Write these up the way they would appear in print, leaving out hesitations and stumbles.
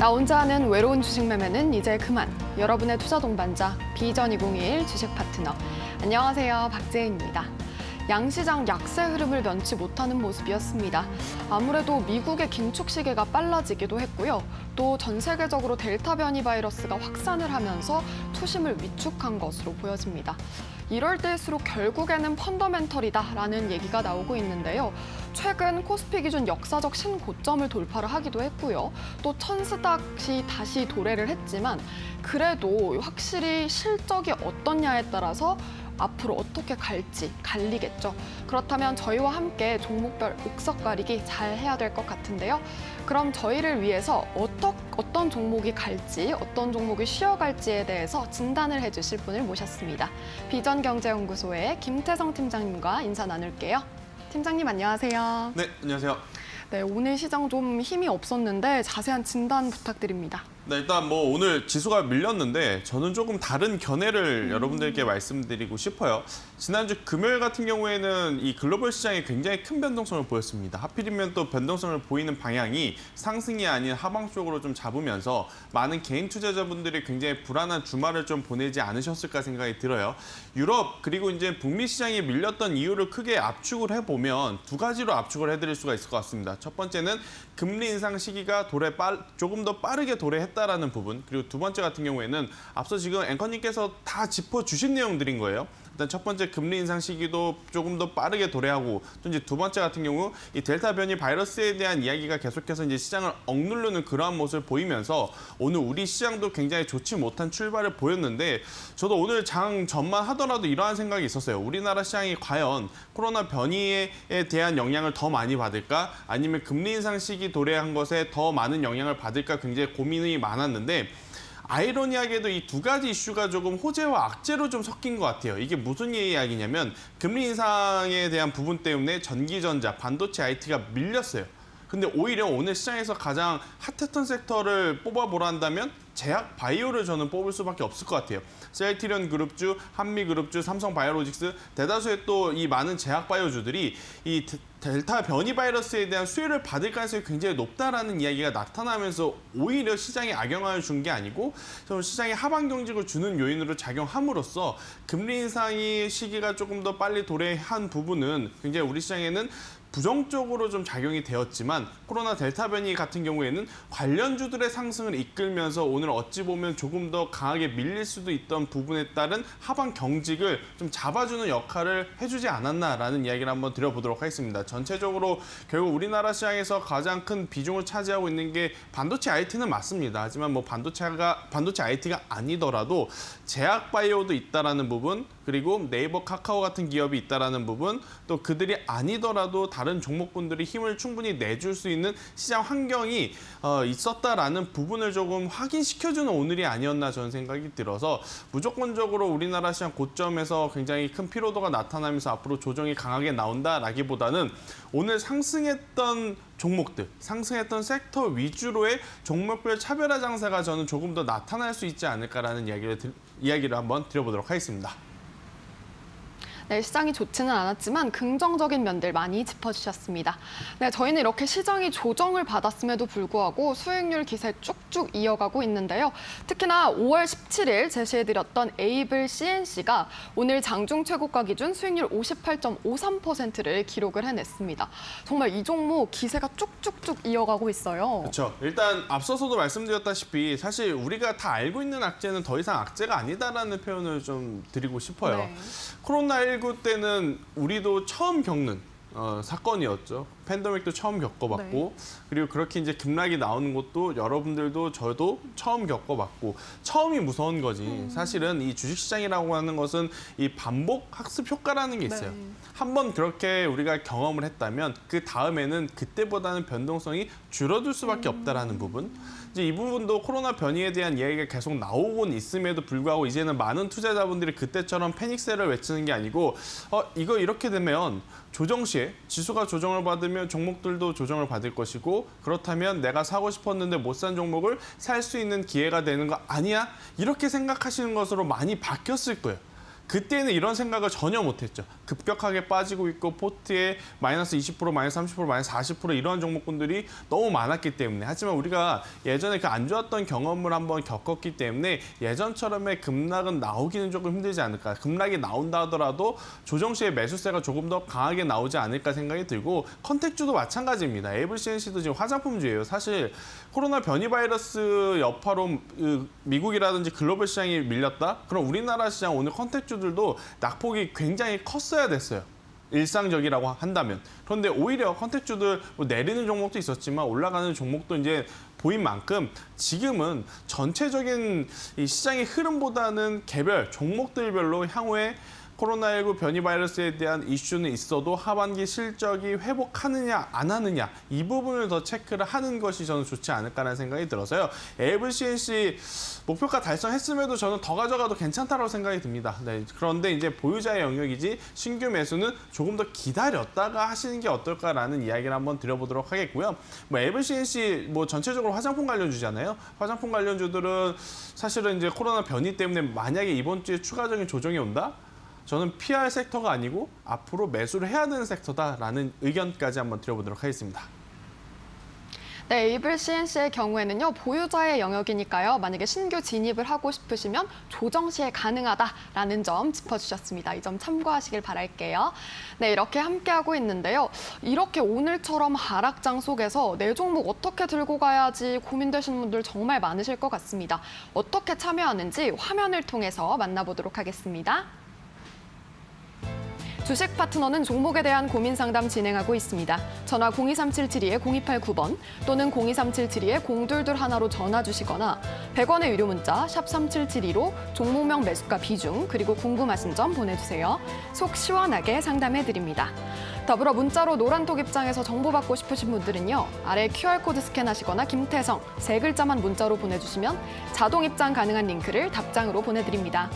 나 혼자 하는 외로운 주식 매매는 이제 그만. 여러분의 투자 동반자 비전 2021 주식 파트너. 안녕하세요, 박재은입니다. 양시장 약세 흐름을 면치 못하는 모습이었습니다. 아무래도 미국의 긴축 시기가 빨라지기도 했고요. 또 전 세계적으로 델타 변이 바이러스가 확산을 하면서 투심을 위축한 것으로 보여집니다. 이럴 때일수록 결국에는 펀더멘털이다라는 얘기가 나오고 있는데요. 최근 코스피 기준 역사적 신고점을 돌파를 하기도 했고요. 또 천스닥이 다시 도래를 했지만 그래도 확실히 실적이 어떻냐에 따라서 앞으로 어떻게 갈지 갈리겠죠. 그렇다면 저희와 함께 종목별 옥석 가리기 잘 해야 될 것 같은데요. 그럼 저희를 위해서 어떤 종목이 갈지, 어떤 종목이 쉬어갈지에 대해서 진단을 해주실 분을 모셨습니다. 비전경제연구소의 김태성 팀장님과 인사 나눌게요. 팀장님 안녕하세요. 네, 안녕하세요. 네, 오늘 시장 좀 힘이 없었는데 자세한 진단 부탁드립니다. 네, 일단 뭐 오늘 지수가 밀렸는데 저는 조금 다른 견해를 여러분들께 말씀드리고 싶어요. 지난주 금요일 같은 경우에는 이 글로벌 시장이 굉장히 큰 변동성을 보였습니다. 하필이면 또 변동성을 보이는 방향이 상승이 아닌 하방 쪽으로 좀 잡으면서 많은 개인 투자자분들이 굉장히 불안한 주말을 좀 보내지 않으셨을까 생각이 들어요. 유럽 그리고 이제 북미 시장이 밀렸던 이유를 크게 압축을 해보면 두 가지로 압축을 해드릴 수가 있을 것 같습니다. 첫 번째는 금리 인상 시기가 조금 더 빠르게 도래했다라는 부분, 그리고 두 번째 같은 경우에는 앞서 지금 앵커님께서 다 짚어주신 내용들인 거예요. 일단 첫 번째 금리 인상 시기도 조금 더 빠르게 도래하고, 또 이제 두 번째 같은 경우 이 델타 변이 바이러스에 대한 이야기가 계속해서 이제 시장을 억누르는 그러한 모습을 보이면서 오늘 우리 시장도 굉장히 좋지 못한 출발을 보였는데, 저도 오늘 장 전만 하더라도 이러한 생각이 있었어요. 우리나라 시장이 과연 코로나 변이에 대한 영향을 더 많이 받을까, 아니면 금리 인상 시기 도래한 것에 더 많은 영향을 받을까 굉장히 고민이 많았는데, 아이러니하게도 이 두 가지 이슈가 조금 호재와 악재로 좀 섞인 것 같아요. 이게 무슨 이야기냐면 금리 인상에 대한 부분 때문에 전기전자, 반도체 IT가 밀렸어요. 근데 오히려 오늘 시장에서 가장 핫했던 섹터를 뽑아보라 한다면 제약 바이오를 저는 뽑을 수밖에 없을 것 같아요. 셀트리온 그룹주, 한미그룹주, 삼성바이오로직스, 대다수의 또 이 많은 제약 바이오주들이 이 델타 변이 바이러스에 대한 수혜를 받을 가능성이 굉장히 높다라는 이야기가 나타나면서 오히려 시장에 악영향을 준 게 아니고 시장에 하방 경직을 주는 요인으로 작용함으로써 금리 인상의 시기가 조금 더 빨리 도래한 부분은 굉장히 우리 시장에는 부정적으로 좀 작용이 되었지만, 코로나 델타 변이 같은 경우에는 관련주들의 상승을 이끌면서 오늘 어찌 보면 조금 더 강하게 밀릴 수도 있던 부분에 따른 하방 경직을 좀 잡아주는 역할을 해주지 않았나라는 이야기를 한번 드려보도록 하겠습니다. 전체적으로 결국 우리나라 시장에서 가장 큰 비중을 차지하고 있는 게 반도체 IT는 맞습니다. 하지만 뭐 반도체 IT가 아니더라도 제약 바이오도 있다라는 부분, 그리고 네이버, 카카오 같은 기업이 있다라는 부분, 또 그들이 아니더라도 다른 종목군들이 힘을 충분히 내줄 수 있는 시장 환경이 있었다라는 부분을 조금 확인시켜주는 오늘이 아니었나 저는 생각이 들어서, 무조건적으로 우리나라 시장 고점에서 굉장히 큰 피로도가 나타나면서 앞으로 조정이 강하게 나온다라기보다는 오늘 상승했던 종목들, 상승했던 섹터 위주로의 종목별 차별화 장세가 저는 조금 더 나타날 수 있지 않을까라는 이야기를 한번 드려보도록 하겠습니다. 네, 시장이 좋지는 않았지만 긍정적인 면들 많이 짚어주셨습니다. 네, 저희는 이렇게 시장이 조정을 받았음에도 불구하고 수익률 기세 쭉쭉 이어가고 있는데요. 특히나 5월 17일 제시해드렸던 에이블 CNC가 오늘 장중 최고가 기준 수익률 58.53%를 기록을 해냈습니다. 정말 이 종목 기세가 쭉쭉쭉 이어가고 있어요. 그렇죠. 일단 앞서서도 말씀드렸다시피 사실 우리가 다 알고 있는 악재는 더 이상 악재가 아니다라는 표현을 좀 드리고 싶어요. 네. 코로나19 때는 우리도 처음 겪는 사건이었죠. 팬데믹도 처음 겪어봤고, 네. 그리고 그렇게 이제 급락이 나오는 것도 여러분들도 저도 처음 겪어봤고, 처음이 무서운 거지. 사실은 이 주식시장이라고 하는 것은 이 반복 학습 효과라는 게 있어요. 네. 한번 그렇게 우리가 경험을 했다면 그 다음에는 그때보다는 변동성이 줄어들 수밖에 없다라는 부분. 이제 이 부분도 코로나 변이에 대한 이야기가 계속 나오곤 있음에도 불구하고 이제는 많은 투자자분들이 그때처럼 패닉셀을 외치는 게 아니고 이거 이렇게 되면 조정 시에 지수가 조정을 받으면 종목들도 조정을 받을 것이고, 그렇다면 내가 사고 싶었는데 못 산 종목을 살 수 있는 기회가 되는 거 아니야? 이렇게 생각하시는 것으로 많이 바뀌었을 거예요. 그때는 이런 생각을 전혀 못했죠. 급격하게 빠지고 있고 포트에 마이너스 20%, 마이너스 30%, 마이너스 40% 이러한 종목군들이 너무 많았기 때문에. 하지만 우리가 예전에 그 안 좋았던 경험을 한번 겪었기 때문에 예전처럼의 급락은 나오기는 조금 힘들지 않을까. 급락이 나온다 하더라도 조정 시에 매수세가 조금 더 강하게 나오지 않을까 생각이 들고, 컨택주도 마찬가지입니다. 에이블 CNC도 지금 화장품주예요. 사실 코로나 변이 바이러스 여파로 미국이라든지 글로벌 시장이 밀렸다? 그럼 우리나라 시장 오늘 컨택주들도 낙폭이 굉장히 컸어야 됐어요. 일상적이라고 한다면. 그런데 오히려 컨택주들 뭐 내리는 종목도 있었지만 올라가는 종목도 이제 보인 만큼 지금은 전체적인 이 시장의 흐름보다는 개별 종목들별로 향후에 코로나19 변이 바이러스에 대한 이슈는 있어도 하반기 실적이 회복하느냐 안 하느냐 이 부분을 더 체크를 하는 것이 저는 좋지 않을까라는 생각이 들어서요. 에이블 CNC 목표가 달성했음에도 저는 더 가져가도 괜찮다고 생각이 듭니다. 네, 그런데 이제 보유자의 영역이지 신규 매수는 조금 더 기다렸다가 하시는 게 어떨까라는 이야기를 한번 드려보도록 하겠고요. 뭐 에이블 CNC 뭐 전체적으로 화장품 관련주잖아요. 화장품 관련주들은 사실은 이제 코로나 변이 때문에 만약에 이번 주에 추가적인 조정이 온다? 저는 PR 섹터가 아니고 앞으로 매수를 해야 되는 섹터다라는 의견까지 한번 드려보도록 하겠습니다. 네, 에이블 CNC의 경우에는요, 보유자의 영역이니까요. 만약에 신규 진입을 하고 싶으시면 조정 시에 가능하다라는 점 짚어주셨습니다. 이 점 참고하시길 바랄게요. 네, 이렇게 함께하고 있는데요. 이렇게 오늘처럼 하락장 속에서 내 종목 어떻게 들고 가야지 고민되시는 분들 정말 많으실 것 같습니다. 어떻게 참여하는지 화면을 통해서 만나보도록 하겠습니다. 주식 파트너는 종목에 대한 고민 상담 진행하고 있습니다. 전화 02377-0289번 또는 02377-0221로 전화 주시거나 100원의 유료 문자 샵 3772로 종목명 매수가 비중 그리고 궁금하신 점 보내주세요. 속 시원하게 상담해드립니다. 더불어 문자로 노란톡 입장에서 정보받고 싶으신 분들은요. 아래 QR코드 스캔하시거나 김태성 세 글자만 문자로 보내주시면 자동 입장 가능한 링크를 답장으로 보내드립니다.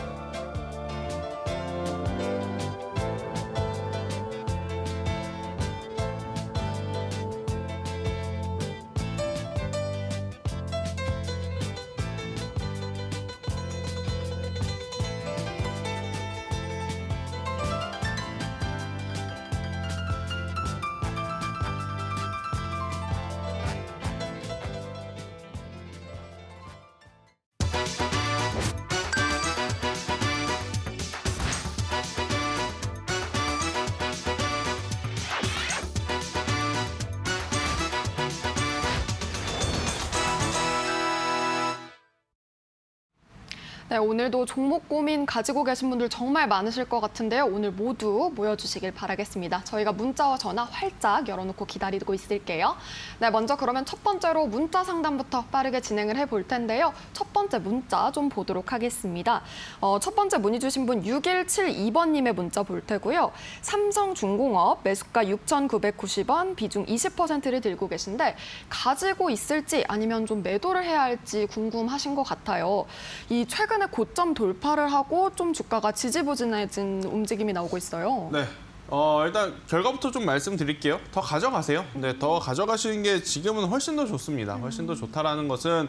네, 오늘도 종목 고민 가지고 계신 분들 정말 많으실 것 같은데요. 오늘 모두 모여주시길 바라겠습니다. 저희가 문자와 전화 활짝 열어놓고 기다리고 있을게요. 네, 먼저 그러면 첫 번째로 문자 상담부터 빠르게 진행을 해볼 텐데요. 첫 번째 문자 좀 보도록 하겠습니다. 첫 번째 문의 주신 분 6172번님의 문자 볼 테고요. 삼성중공업 매수가 6,990원, 비중 20%를 들고 계신데 가지고 있을지 아니면 좀 매도를 해야 할지 궁금하신 것 같아요. 이 최근에 고점 돌파를 하고 좀 주가가 지지부진해진 움직임이 나오고 있어요. 네. 일단 결과부터 좀 말씀드릴게요. 더 가져가세요. 네, 더 가져가시는 게 지금은 훨씬 더 좋습니다. 훨씬 더 좋다라는 것은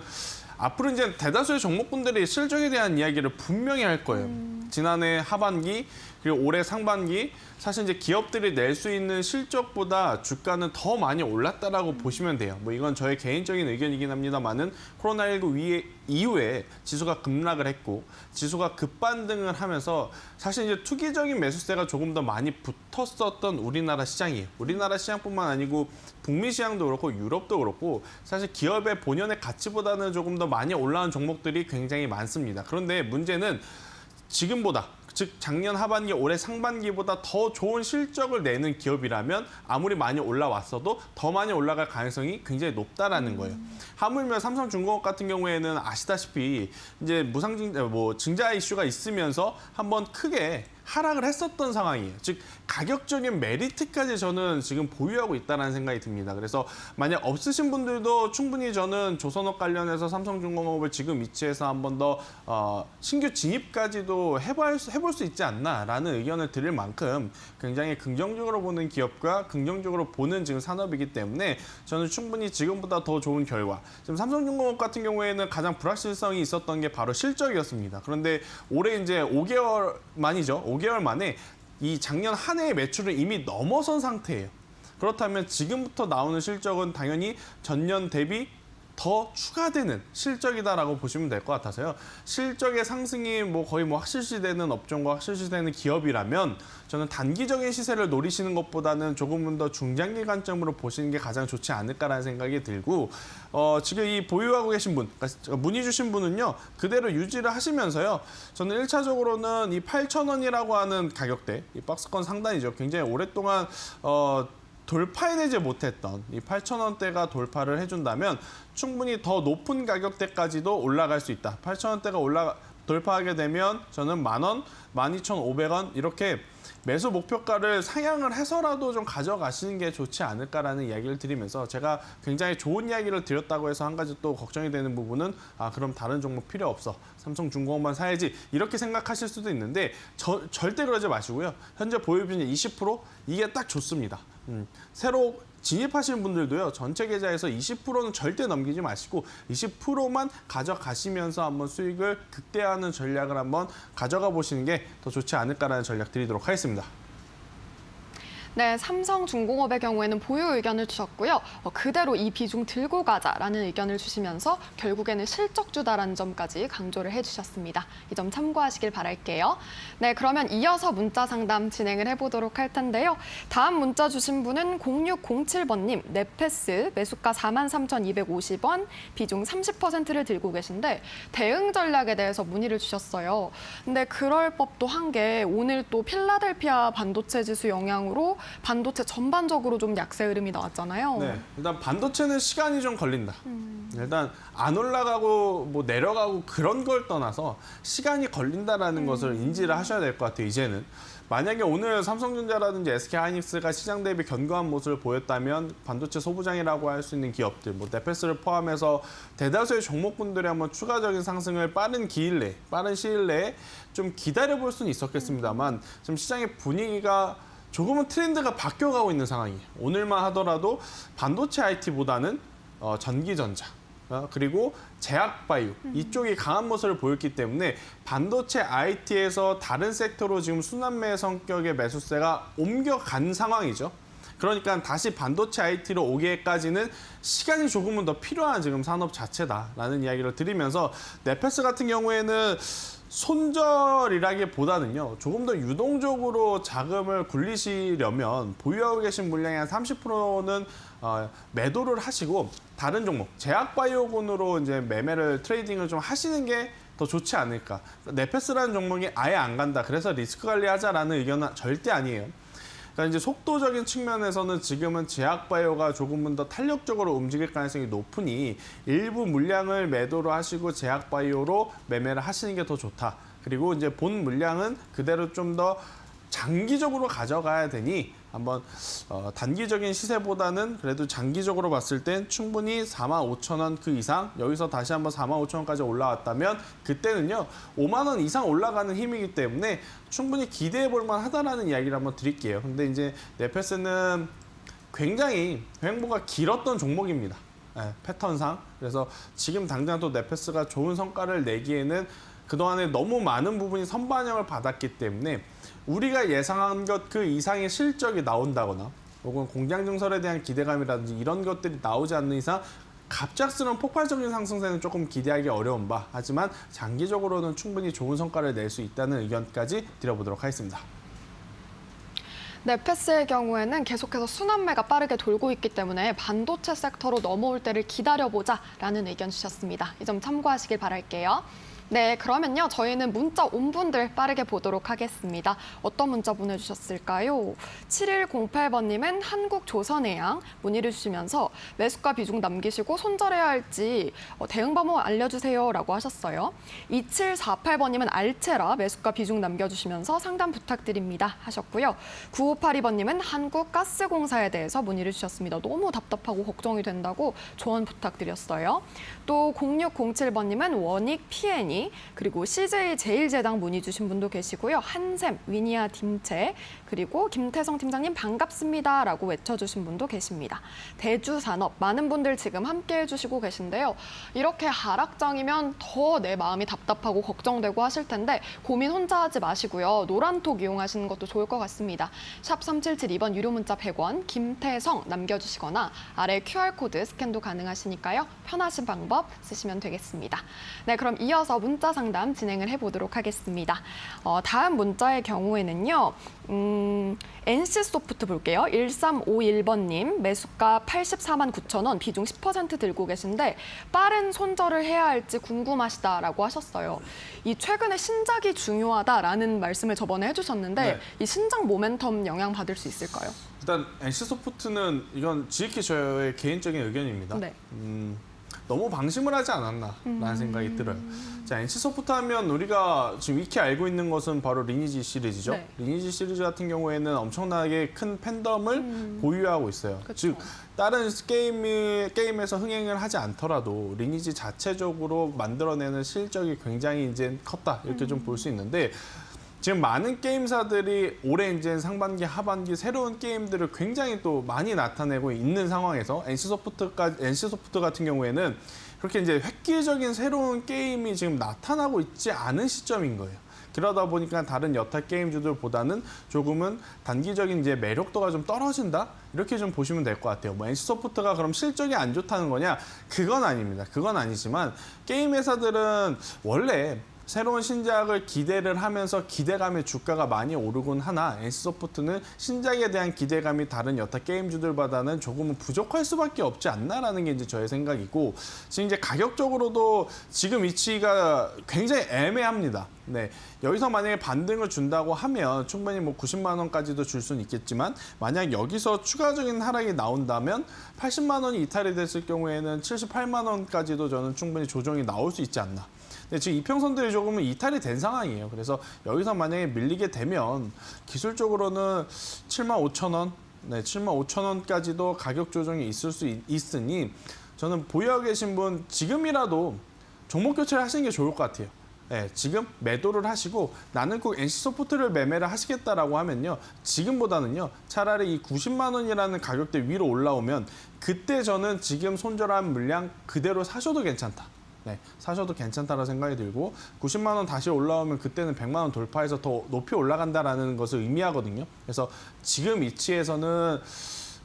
앞으로 이제 대다수의 종목군들이 실적에 대한 이야기를 분명히 할 거예요. 지난해 하반기 그리고 올해 상반기 사실 이제 기업들이 낼 수 있는 실적보다 주가는 더 많이 올랐다라고 보시면 돼요. 뭐 이건 저의 개인적인 의견이긴 합니다만은 코로나19 이후에 지수가 급락을 했고 지수가 급반등을 하면서 사실 이제 투기적인 매수세가 조금 더 많이 붙었었던 우리나라 시장이에요. 우리나라 시장뿐만 아니고 북미 시장도 그렇고 유럽도 그렇고 사실 기업의 본연의 가치보다는 조금 더 많이 올라온 종목들이 굉장히 많습니다. 그런데 문제는 지금보다 즉 작년 하반기 올해 상반기보다 더 좋은 실적을 내는 기업이라면 아무리 많이 올라왔어도 더 많이 올라갈 가능성이 굉장히 높다라는 거예요. 하물며 삼성중공업 같은 경우에는 아시다시피 이제 증자 이슈가 있으면서 한번 크게 하락을 했었던 상황이에요. 즉 가격적인 메리트까지 저는 지금 보유하고 있다는 생각이 듭니다. 그래서 만약 없으신 분들도 충분히 저는 조선업 관련해서 삼성중공업을 지금 위치에서 한 번 더 신규 진입까지도 해볼 수 있지 않나라는 의견을 드릴 만큼 굉장히 긍정적으로 보는 기업과 긍정적으로 보는 지금 산업이기 때문에 저는 충분히 지금보다 더 좋은 결과. 지금 삼성중공업 같은 경우에는 가장 불확실성이 있었던 게 바로 실적이었습니다. 그런데 올해 이제 5개월 만이죠. 5개월 만에 이 작년 한 해의 매출을 이미 넘어선 상태예요. 그렇다면 지금부터 나오는 실적은 당연히 전년 대비 더 추가되는 실적이다라고 보시면 될 것 같아서요. 실적의 상승이 거의 확실시되는 업종과 확실시되는 기업이라면 저는 단기적인 시세를 노리시는 것보다는 조금은 더 중장기 관점으로 보시는 게 가장 좋지 않을까라는 생각이 들고 지금 이 보유하고 계신 분, 그러니까 문의 주신 분은요. 그대로 유지를 하시면서요. 저는 1차적으로는 이 8,000원이라고 하는 가격대, 이 박스권 상단이죠. 굉장히 오랫동안 돌파해내지 못했던 이 8,000원대가 돌파를 해준다면 충분히 더 높은 가격대까지도 올라갈 수 있다. 8,000원대가 돌파하게 되면 저는 10,000원, 12,500원 이렇게 매수 목표가를 상향을 해서라도 좀 가져가시는 게 좋지 않을까라는 이야기를 드리면서 제가 굉장히 좋은 이야기를 드렸다고 해서 한 가지 또 걱정이 되는 부분은 그럼 다른 종목 필요 없어. 삼성중공업만 사야지 이렇게 생각하실 수도 있는데 절대 그러지 마시고요. 현재 보유 비중 20% 이게 딱 좋습니다. 새로 진입하시는 분들도요. 전체 계좌에서 20%는 절대 넘기지 마시고 20%만 가져가시면서 한번 수익을 극대화하는 전략을 한번 가져가 보시는 게 더 좋지 않을까라는 전략 드리도록 하겠습니다. 네, 삼성중공업의 경우에는 보유 의견을 주셨고요. 그대로 이 비중 들고 가자라는 의견을 주시면서 결국에는 실적주다라는 점까지 강조를 해주셨습니다. 이 점 참고하시길 바랄게요. 네, 그러면 이어서 문자 상담 진행을 해보도록 할 텐데요. 다음 문자 주신 분은 0607번님, 네페스 매수가 43,250원, 비중 30%를 들고 계신데 대응 전략에 대해서 문의를 주셨어요. 근데 그럴 법도 한 게 오늘 또 필라델피아 반도체 지수 영향으로 반도체 전반적으로 좀 약세 흐름이 나왔잖아요. 네, 일단 반도체는 시간이 좀 걸린다. 일단 안 올라가고 내려가고 그런 걸 떠나서 시간이 걸린다라는 것을 인지를 하셔야 될 것 같아요. 이제는. 만약에 오늘 삼성전자라든지 SK하이닉스가 시장 대비 견고한 모습을 보였다면 반도체 소부장이라고 할 수 있는 기업들, 네페스를 포함해서 대다수의 종목군들이 한번 추가적인 상승을 빠른 시일 내에 좀 기다려볼 수는 있었겠습니다만 지금 시장의 분위기가 조금은 트렌드가 바뀌어가고 있는 상황이에요. 오늘만 하더라도 반도체 IT보다는 전기전자, 그리고 제약바이오 이쪽이 강한 모습을 보였기 때문에 반도체 IT에서 다른 섹터로 지금 순환매 성격의 매수세가 옮겨간 상황이죠. 그러니까 다시 반도체 IT로 오기까지는 시간이 조금은 더 필요한 지금 산업 자체다라는 이야기를 드리면서 네페스 같은 경우에는 손절이라기보다는요. 조금 더 유동적으로 자금을 굴리시려면 보유하고 계신 물량의 한 30%는 매도를 하시고 다른 종목, 제약바이오군으로 이제 매매를 트레이딩을 좀 하시는 게 더 좋지 않을까. 네페스라는 종목이 아예 안 간다. 그래서 리스크 관리하자라는 의견은 절대 아니에요. 그러니까 이제 속도적인 측면에서는 지금은 제약바이오가 조금은 더 탄력적으로 움직일 가능성이 높으니 일부 물량을 매도로 하시고 제약바이오로 매매를 하시는 게 더 좋다. 그리고 이제 본 물량은 그대로 좀 더 장기적으로 가져가야 되니 한번 단기적인 시세보다는 그래도 장기적으로 봤을 땐 충분히 45,000원 그 이상 여기서 다시 한번 45,000원까지 올라왔다면 그때는요 5만 원 이상 올라가는 힘이기 때문에 충분히 기대해 볼 만하다라는 이야기를 한번 드릴게요. 근데 이제 네페스는 굉장히 횡보가 길었던 종목입니다. 패턴상. 그래서 지금 당장 또 네페스가 좋은 성과를 내기에는 그동안에 너무 많은 부분이 선반영을 받았기 때문에 우리가 예상한 것 그 이상의 실적이 나온다거나 혹은 공장 증설에 대한 기대감이라든지 이런 것들이 나오지 않는 이상 갑작스러운 폭발적인 상승세는 조금 기대하기 어려운 바 하지만 장기적으로는 충분히 좋은 성과를 낼 수 있다는 의견까지 드려보도록 하겠습니다. 네페스의 경우에는 계속해서 순환매가 빠르게 돌고 있기 때문에 반도체 섹터로 넘어올 때를 기다려보자라는 의견 주셨습니다. 이 점 참고하시길 바랄게요. 네, 그러면요. 저희는 문자 온 분들 빠르게 보도록 하겠습니다. 어떤 문자 보내주셨을까요? 7108번님은 한국조선해양 문의를 주시면서 매수가 비중 남기시고 손절해야 할지 대응 방법 알려주세요 라고 하셨어요. 2748번님은 알체라 매수가 비중 남겨주시면서 상담 부탁드립니다 하셨고요. 9582번님은 한국가스공사에 대해서 문의를 주셨습니다. 너무 답답하고 걱정이 된다고 조언 부탁드렸어요. 또 0607번님은 원익 PNE 그리고 CJ 제일제당 문의 주신 분도 계시고요. 한샘, 위니아 딤체 그리고 김태성 팀장님 반갑습니다라고 외쳐주신 분도 계십니다. 대주산업 많은 분들 지금 함께 해주시고 계신데요. 이렇게 하락장이면 더 내 마음이 답답하고 걱정되고 하실 텐데 고민 혼자 하지 마시고요. 노란톡 이용하시는 것도 좋을 것 같습니다. 샵 3772번 유료 문자 100원 김태성 남겨주시거나 아래 QR코드 스캔도 가능하시니까요. 편하신 방법 쓰시면 되겠습니다. 네, 그럼 이어서 문자 상담 진행을 해보도록 하겠습니다. 다음 문자의 경우에는요. NC소프트 볼게요. 1351번님 매수가 84만 9천 원 비중 10% 들고 계신데 빠른 손절을 해야 할지 궁금하시다라고 하셨어요. 이 최근에 신작이 중요하다라는 말씀을 저번에 해주셨는데 네. 이 신작 모멘텀 영향 받을 수 있을까요? 일단 NC소프트는 이건 지극히 저의 개인적인 의견입니다. 네. 너무 방심을 하지 않았나라는 생각이 들어요. 자, NC소프트 하면 우리가 지금 익히 알고 있는 것은 바로 리니지 시리즈죠. 네. 리니지 시리즈 같은 경우에는 엄청나게 큰 팬덤을 보유하고 있어요. 그쵸. 즉 다른 게임에서 흥행을 하지 않더라도 리니지 자체적으로 만들어내는 실적이 굉장히 이제 컸다 이렇게 좀 볼 수 있는데 지금 많은 게임사들이 올해 이제 상반기, 하반기 새로운 게임들을 굉장히 또 많이 나타내고 있는 상황에서 NC소프트 같은 경우에는 그렇게 이제 획기적인 새로운 게임이 지금 나타나고 있지 않은 시점인 거예요. 그러다 보니까 다른 여타 게임주들보다는 조금은 단기적인 이제 매력도가 좀 떨어진다? 이렇게 좀 보시면 될 것 같아요. 뭐 NC소프트가 그럼 실적이 안 좋다는 거냐? 그건 아닙니다. 그건 아니지만 게임 회사들은 원래 새로운 신작을 기대를 하면서 기대감에 주가가 많이 오르곤 하나 NC소프트는 신작에 대한 기대감이 다른 여타 게임주들보다는 조금은 부족할 수밖에 없지 않나라는 게 이제 저의 생각이고 지금 이제 가격적으로도 지금 위치가 굉장히 애매합니다. 네, 여기서 만약에 반등을 준다고 하면 충분히 뭐 90만 원까지도 줄 수는 있겠지만 만약 여기서 추가적인 하락이 나온다면 80만 원이 이탈이 됐을 경우에는 78만 원까지도 저는 충분히 조정이 나올 수 있지 않나. 근데 지금 이평선들이 조금은 이탈이 된 상황이에요. 그래서 여기서 만약에 밀리게 되면 기술적으로는 7만 5천 원, 네, 7만 5천 원까지도 가격 조정이 있을 수 있으니 저는 보유하고 계신 분 지금이라도 종목 교체를 하시는 게 좋을 것 같아요. 네, 지금 매도를 하시고 나는 꼭 NC소프트를 매매를 하시겠다라고 하면요. 지금보다는요. 차라리 이 90만 원이라는 가격대 위로 올라오면 그때 저는 지금 손절한 물량 그대로 사셔도 괜찮다. 네, 사셔도 괜찮다라는 생각이 들고 90만 원 다시 올라오면 그때는 100만 원 돌파해서 더 높이 올라간다라는 것을 의미하거든요. 그래서 지금 위치에서는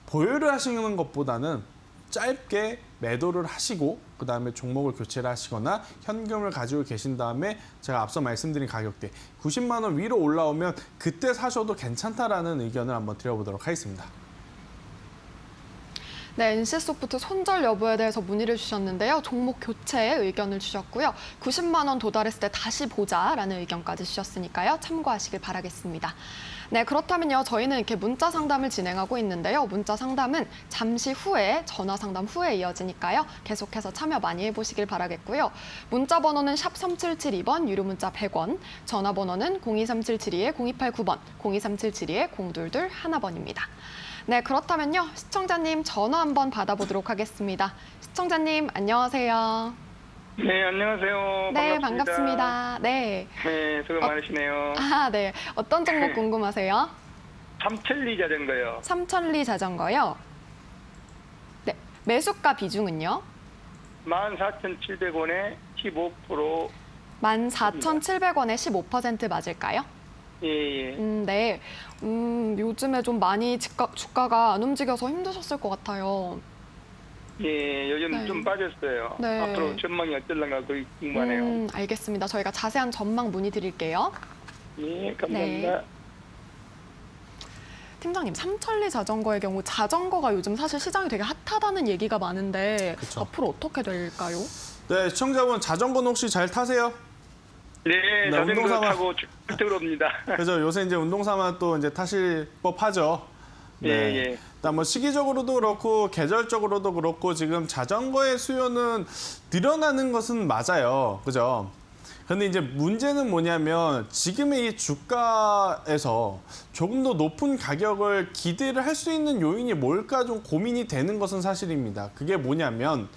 보유를 하시는 것보다는 짧게 매도를 하시고 그다음에 종목을 교체를 하시거나 현금을 가지고 계신 다음에 제가 앞서 말씀드린 가격대 90만 원 위로 올라오면 그때 사셔도 괜찮다라는 의견을 한번 드려보도록 하겠습니다. 네, NC소프트 손절 여부에 대해서 문의를 주셨는데요. 종목 교체에 의견을 주셨고요. 90만 원 도달했을 때 다시 보자라는 의견까지 주셨으니까요. 참고하시길 바라겠습니다. 네, 그렇다면요. 저희는 이렇게 문자 상담을 진행하고 있는데요. 문자 상담은 잠시 후에 전화 상담 후에 이어지니까요. 계속해서 참여 많이 해보시길 바라겠고요. 문자 번호는 샵 3772번, 유료 문자 100원, 전화 번호는 02377-0289번, 02377-0222-1번입니다. 네, 그렇다면요. 시청자님 전화 한번 받아보도록 하겠습니다. 시청자님, 안녕하세요. 네, 안녕하세요. 네, 반갑습니다. 반갑습니다. 네. 네, 수고 많으시네요. 네. 어떤 종목 궁금하세요? 삼천리 자전거요. 삼천리 자전거요. 네. 매수가 비중은요? 14,700원에 15%. 14,700원에 15% 맞을까요? 예, 예. 네. 요즘에 좀 많이 주가가 안 움직여서 힘드셨을 것 같아요. 예, 요즘 네. 좀 빠졌어요. 네. 앞으로 전망이 어떨런가 그게 궁금하네요. 알겠습니다. 저희가 자세한 전망 문의 드릴게요. 예, 감사합니다. 네. 팀장님, 삼천리 자전거의 경우 자전거가 요즘 사실 시장이 되게 핫하다는 얘기가 많은데 그쵸. 앞으로 어떻게 될까요? 네, 시청자분 자전거는 혹시 잘 타세요? 네, 네, 자전거 운동삼아. 타고 들어옵니다. 그래서 요새 이제 운동삼아 또 이제 타실 법하죠. 예, 예. 일단 뭐 시기적으로도 그렇고 계절적으로도 그렇고 지금 자전거의 수요는 늘어나는 것은 맞아요. 그죠? 근데 이제 문제는 뭐냐면 지금의 이 주가에서 조금 더 높은 가격을 기대를 할 수 있는 요인이 뭘까 좀 고민이 되는 것은 사실입니다. 그게 뭐냐면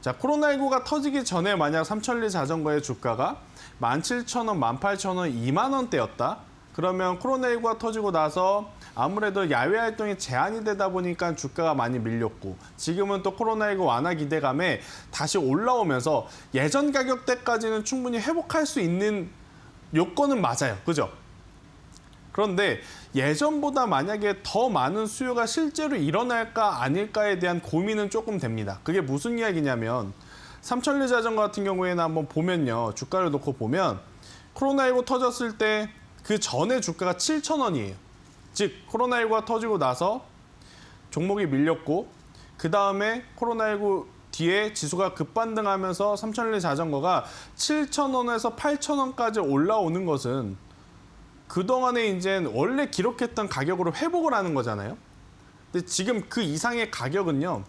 자, 코로나19가 터지기 전에 만약 삼천리 자전거의 주가가 17,000원, 18,000원, 2만 원대였다. 그러면 코로나19가 터지고 나서 아무래도 야외 활동이 제한이 되다 보니까 주가가 많이 밀렸고 지금은 또 코로나19 완화 기대감에 다시 올라오면서 예전 가격대까지는 충분히 회복할 수 있는 요건은 맞아요. 그죠? 그런데 예전보다 만약에 더 많은 수요가 실제로 일어날까 아닐까에 대한 고민은 조금 됩니다. 그게 무슨 이야기냐면 삼천리 자전거 같은 경우에는 한번 보면요. 주가를 놓고 보면 코로나19 터졌을 때 그 전에 주가가 7,000원이에요. 즉 코로나19가 터지고 나서 종목이 밀렸고 그 다음에 코로나19 뒤에 지수가 급반등하면서 삼천리 자전거가 7,000원에서 8,000원까지 올라오는 것은 그동안에 이제 원래 기록했던 가격으로 회복을 하는 거잖아요. 근데 지금 그 이상의 가격은요.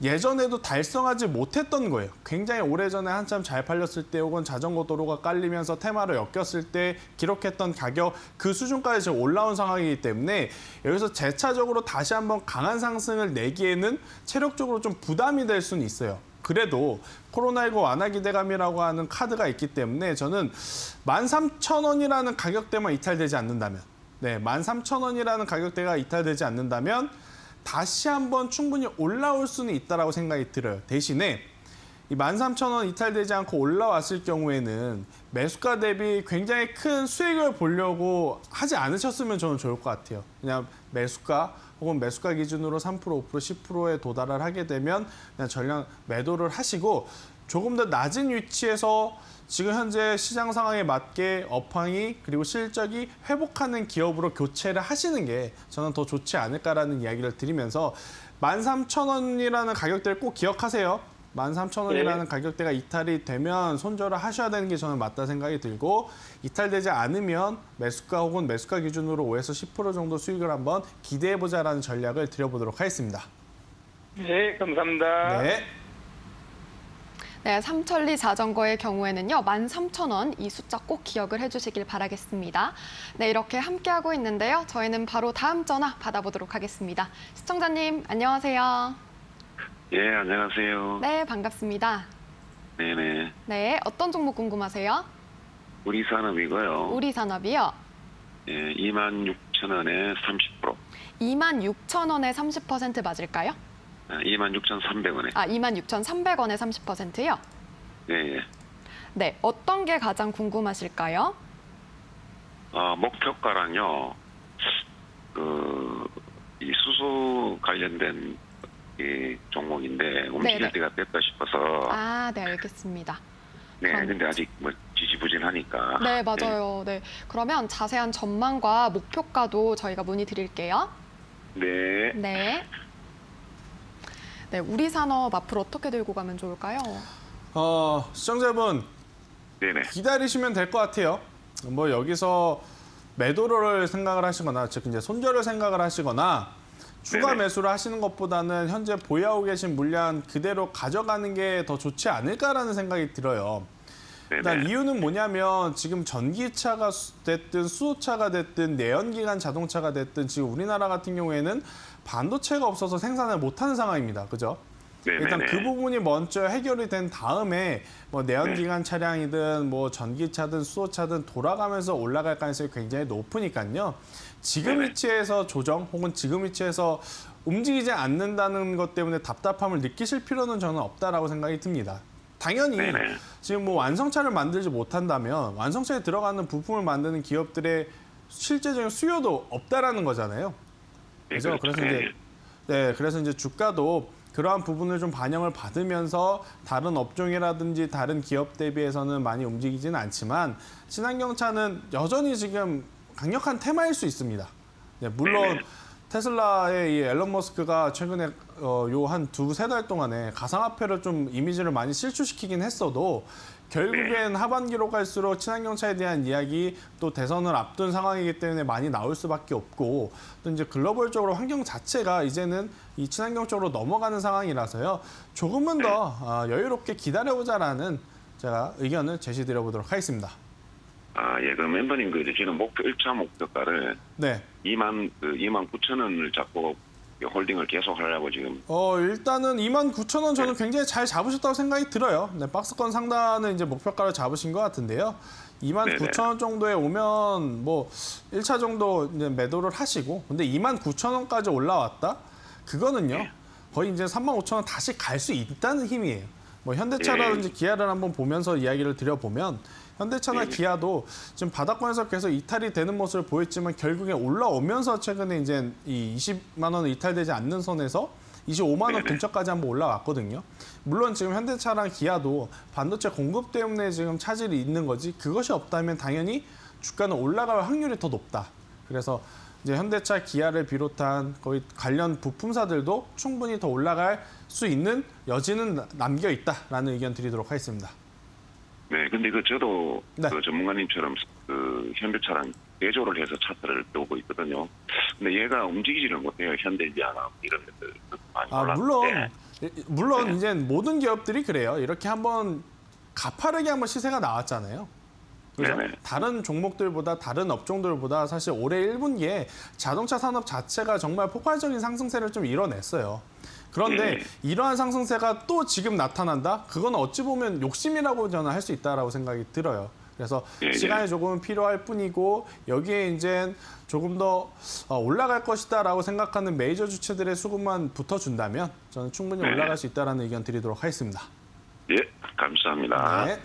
예전에도 달성하지 못했던 거예요. 굉장히 오래전에 한참 잘 팔렸을 때 혹은 자전거 도로가 깔리면서 테마로 엮였을 때 기록했던 가격 그 수준까지 지금 올라온 상황이기 때문에 여기서 재차적으로 다시 한번 강한 상승을 내기에는 체력적으로 좀 부담이 될 수는 있어요. 그래도 코로나19 완화 기대감이라고 하는 카드가 있기 때문에 저는 13,000원이라는 가격대만 이탈되지 않는다면 13,000원이라는 가격대가 이탈되지 않는다면 다시 한번 충분히 올라올 수는 있다고 생각이 들어요. 대신에 이 13,000원 이탈되지 않고 올라왔을 경우에는 매수가 대비 굉장히 큰 수익을 보려고 하지 않으셨으면 저는 좋을 것 같아요. 그냥 매수가 혹은 매수가 기준으로 3%, 5%, 10%에 도달을 하게 되면 그냥 전량 매도를 하시고 조금 더 낮은 위치에서 지금 현재 시장 상황에 맞게 업황이 그리고 실적이 회복하는 기업으로 교체를 하시는 게 저는 더 좋지 않을까라는 이야기를 드리면서 13,000원이라는 가격대를 꼭 기억하세요. 13,000원이라는 네. 가격대가 이탈이 되면 손절을 하셔야 되는 게 저는 맞다 생각이 들고 이탈되지 않으면 매수가 혹은 매수가 기준으로 5에서 10% 정도 수익을 한번 기대해보자라는 전략을 드려보도록 하겠습니다. 네, 감사합니다. 네. 네, 삼천리 자전거의 경우에는요, 13,000원 이 숫자 꼭 기억을 해주시길 바라겠습니다. 네, 이렇게 함께하고 있는데요. 저희는 바로 다음 전화 받아보도록 하겠습니다. 시청자님, 안녕하세요. 예, 안녕하세요. 네, 반갑습니다. 네네. 네, 어떤 종목 궁금하세요? 우리 산업이고요. 우리 산업이요. 예, 26,000원에 30%. 26,000원에 30% 맞을까요? 26,300원에. 26,300원에 30%요? 예, 예. 네, 어떤 게 가장 궁금하실까요? 목표가랑요, 이 수소 관련된 이 종목인데, 움직일 네네. 때가 됐다 싶어서. 네, 알겠습니다. 네, 그럼- 근데 아직 뭐 지지부진하니까. 네, 맞아요. 네. 그러면 자세한 전망과 목표가도 저희가 문의드릴게요. 네. 네. 네, 우리 산업 앞으로 어떻게 들고 가면 좋을까요? 시청자분 네네. 기다리시면 될 것 같아요. 뭐 여기서 매도를 생각을 하시거나 즉 이제 손절을 생각을 하시거나 추가 네네. 매수를 하시는 것보다는 현재 보유하고 계신 물량 그대로 가져가는 게 더 좋지 않을까라는 생각이 들어요. 일단 네네. 이유는 뭐냐면 지금 전기차가 됐든 수소차가 됐든 내연기관 자동차가 됐든 지금 우리나라 같은 경우에는 반도체가 없어서 생산을 못하는 상황입니다. 그죠? 네네네. 일단 그 부분이 먼저 해결이 된 다음에 뭐 내연기관 차량이든 뭐 전기차든 수소차든 돌아가면서 올라갈 가능성이 굉장히 높으니까요. 지금 네네. 위치에서 조정 혹은 지금 위치에서 움직이지 않는다는 것 때문에 답답함을 느끼실 필요는 저는 없다라고 생각이 듭니다. 당연히 네네. 지금 뭐 완성차를 만들지 못한다면 완성차에 들어가는 부품을 만드는 기업들의 실제적인 수요도 없다라는 거잖아요. 그죠? 네, 그래서 그렇죠. 이제 그래서 이제 주가도 그러한 부분을 좀 반영을 받으면서 다른 업종이라든지 다른 기업 대비해서는 많이 움직이지는 않지만 친환경차는 여전히 지금 강력한 테마일 수 있습니다. 네, 물론 네네. 테슬라의 이 앨런 머스크가 최근에 요 한 두세 달 동안에 가상화폐를 좀 이미지를 많이 실추시키긴 했어도 결국엔 하반기로 갈수록 친환경차에 대한 이야기 또 대선을 앞둔 상황이기 때문에 많이 나올 수밖에 없고 또 이제 글로벌적으로 환경 자체가 이제는 이 친환경 쪽으로 넘어가는 상황이라서요. 조금은 더 여유롭게 기다려보자라는 제가 의견을 제시드려보도록 하겠습니다. 예, 그럼 멤버님 그 지금 목표 1차 목표가를 네. 2만 9천 원을 잡고 홀딩을 계속 하려고 지금. 일단은 29,000원 저는 굉장히 잘 잡으셨다고 생각이 들어요. 네, 박스권 상단은 이제 목표가를 잡으신 것 같은데요. 29,000원 정도에 오면 뭐 1차 정도 이제 매도를 하시고 근데 29,000원까지 올라왔다? 그거는요. 거의 이제 35,000원 다시 갈 수 있다는 힘이에요. 뭐 현대차라든지 기아를 한번 보면서 이야기를 드려보면 현대차나 기아도 지금 바닥권에서 계속 이탈이 되는 모습을 보였지만 결국에 올라오면서 최근에 이제 이 20만 원을 이탈되지 않는 선에서 25만 원 근처까지 한번 올라왔거든요. 물론 지금 현대차랑 기아도 반도체 공급 때문에 지금 차질이 있는 거지 그것이 없다면 당연히 주가는 올라갈 확률이 더 높다. 그래서 이제 현대차, 기아를 비롯한 거의 관련 부품사들도 충분히 더 올라갈 수 있는 여지는 남겨 있다라는 의견 드리도록 하겠습니다. 네, 근데 저도 네. 그 전문가님처럼 그 현대차랑 대조를 해서 차트를 배우고 있거든요. 근데 얘가 움직이지를 못해요. 현대기아나 이런 데들 많이 올랐는데. 물론 이제 모든 기업들이 그래요. 이렇게 한번 가파르게 한번 시세가 나왔잖아요. 그죠? 네네. 다른 종목들보다 다른 업종들보다 사실 올해 1분기에 자동차 산업 자체가 정말 폭발적인 상승세를 좀 이뤄냈어요. 그런데 이러한 상승세가 또 지금 나타난다? 그건 어찌 보면 욕심이라고 저는 할 수 있다라고 생각이 들어요. 그래서 시간이 조금 필요할 뿐이고 여기에 이제 조금 더 올라갈 것이다라고 생각하는 메이저 주체들의 수급만 붙어준다면 저는 충분히 올라갈 수 있다라는 의견 드리도록 하겠습니다. 예, 감사합니다. 네.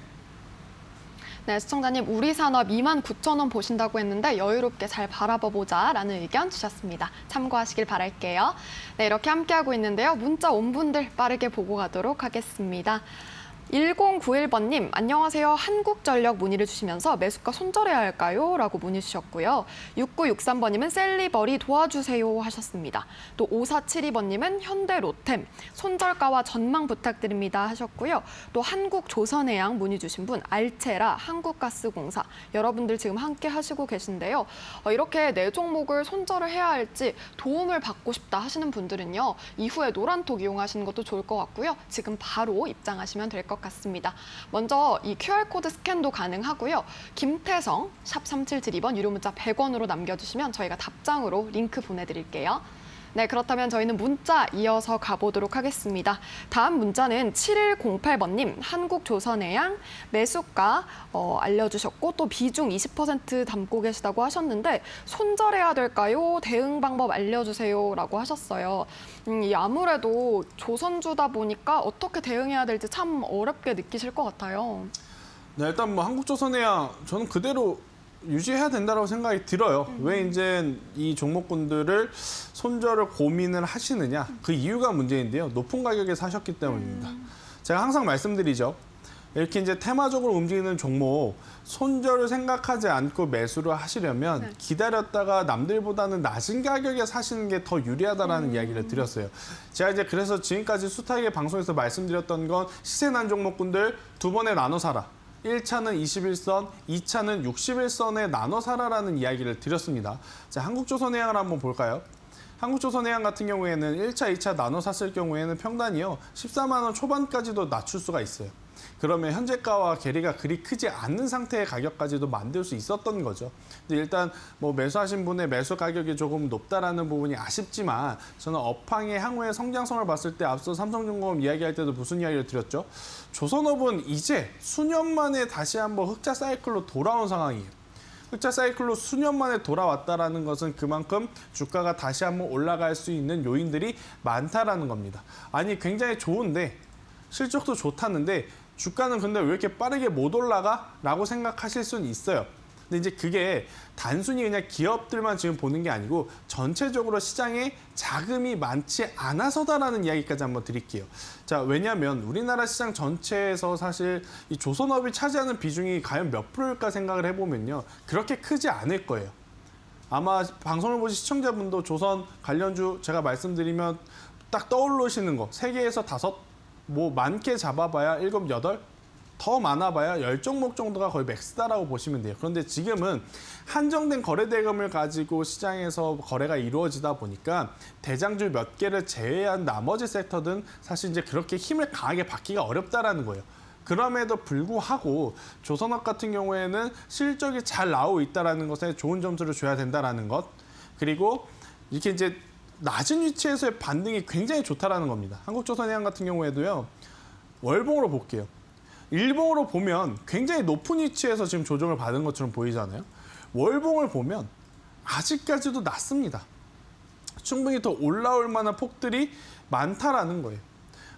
네, 시청자님 우리 산업 29,000원 보신다고 했는데 여유롭게 잘 바라보자라는 의견 주셨습니다. 참고하시길 바랄게요. 네, 이렇게 함께하고 있는데요. 문자 온 분들 빠르게 보고 가도록 하겠습니다. 1091번님, 안녕하세요. 한국전력 문의를 주시면서 매수가 손절해야 할까요? 라고 문의 주셨고요. 6963번님은 셀리버리 도와주세요 하셨습니다. 또 5472번님은 현대로템, 손절가와 전망 부탁드립니다 하셨고요. 또 한국조선해양 문의 주신 분, 알체라, 한국가스공사, 여러분들 지금 함께 하시고 계신데요. 이렇게 네 종목을 손절을 해야 할지 도움을 받고 싶다 하시는 분들은요. 이후에 노란톡 이용하시는 것도 좋을 것 같고요. 지금 바로 입장하시면 될 것 같습니다. 먼저 이 QR코드 스캔도 가능하고요. 김태성 샵 3772번 유료 문자 100원으로 남겨주시면 저희가 답장으로 링크 보내드릴게요. 네, 그렇다면 저희는 문자 이어서 가보도록 하겠습니다. 다음 문자는 7108번님, 한국조선해양 매수가 알려주셨고 또 비중 20% 담고 계시다고 하셨는데 손절해야 될까요? 대응 방법 알려주세요 라고 하셨어요. 아무래도 조선주다 보니까 어떻게 대응해야 될지 참 어렵게 느끼실 것 같아요. 네, 일단 뭐 한국조선해양 저는 그대로 유지해야 된다고 생각이 들어요. 왜 이제 이 종목군들을 손절을 고민을 하시느냐. 그 이유가 문제인데요. 높은 가격에 사셨기 때문입니다. 제가 항상 말씀드리죠. 이렇게 이제 테마적으로 움직이는 종목 손절을 생각하지 않고 매수를 하시려면 기다렸다가 남들보다는 낮은 가격에 사시는 게 더 유리하다라는 이야기를 드렸어요. 제가 이제 그래서 지금까지 숱하게 방송에서 말씀드렸던 건 시세 난 종목군들 두 번에 나눠 사라. 1차는 21선, 2차는 61선에 나눠 사라라는 이야기를 드렸습니다. 자, 한국조선해양을 한번 볼까요? 한국조선해양 같은 경우에는 1차, 2차 나눠 샀을 경우에는 평단이요. 14만 원 초반까지도 낮출 수가 있어요. 그러면 현재가와 괴리가 그리 크지 않는 상태의 가격까지도 만들 수 있었던 거죠. 근데 일단 뭐 매수하신 분의 매수 가격이 조금 높다라는 부분이 아쉽지만 저는 업황의 향후의 성장성을 봤을 때 앞서 삼성중공업 이야기할 때도 무슨 이야기를 드렸죠? 조선업은 이제 수년 만에 다시 한번 흑자 사이클로 돌아온 상황이에요. 흑자 사이클로 수년 만에 돌아왔다라는 것은 그만큼 주가가 다시 한번 올라갈 수 있는 요인들이 많다라는 겁니다. 아니 굉장히 좋은데 실적도 좋다는데 주가는 근데 왜 이렇게 빠르게 못 올라가? 라고 생각하실 수는 있어요. 근데 이제 그게 단순히 그냥 기업들만 지금 보는 게 아니고 전체적으로 시장에 자금이 많지 않아서다라는 이야기까지 한번 드릴게요. 자, 왜냐하면 우리나라 시장 전체에서 사실 이 조선업이 차지하는 비중이 과연 몇 프로일까 생각을 해보면요. 그렇게 크지 않을 거예요. 아마 방송을 보신 시청자분도 조선 관련주 제가 말씀드리면 딱 떠오르시는 거 3개에서 5, 뭐 많게 잡아봐야 7, 8, 더 많아봐야 10종목 정도가 거의 맥스다라고 보시면 돼요. 그런데 지금은 한정된 거래 대금을 가지고 시장에서 거래가 이루어지다 보니까 대장주 몇 개를 제외한 나머지 섹터든 사실 이제 그렇게 힘을 강하게 받기가 어렵다라는 거예요. 그럼에도 불구하고 조선업 같은 경우에는 실적이 잘 나오고 있다는 것에 좋은 점수를 줘야 된다는 것. 그리고 이렇게 이제 낮은 위치에서의 반등이 굉장히 좋다라는 겁니다. 한국조선해양 같은 경우에도요. 월봉으로 볼게요. 일봉으로 보면 굉장히 높은 위치에서 지금 조정을 받은 것처럼 보이잖아요. 월봉을 보면 아직까지도 낮습니다. 충분히 더 올라올 만한 폭들이 많다라는 거예요.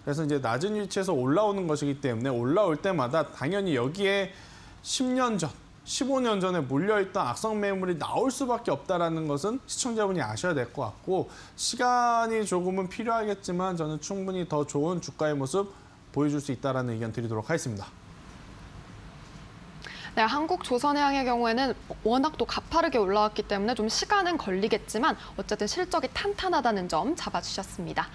그래서 이제 낮은 위치에서 올라오는 것이기 때문에 올라올 때마다 당연히 여기에 10년 전, 15년 전에 몰려있던 악성 매물이 나올 수밖에 없다는 것은 시청자분이 아셔야 될 것 같고 시간이 조금은 필요하겠지만 저는 충분히 더 좋은 주가의 모습 보여줄 수 있다는 의견 드리도록 하겠습니다. 네, 한국조선해양의 경우에는 워낙 또 가파르게 올라왔기 때문에 좀 시간은 걸리겠지만 어쨌든 실적이 탄탄하다는 점 잡아주셨습니다.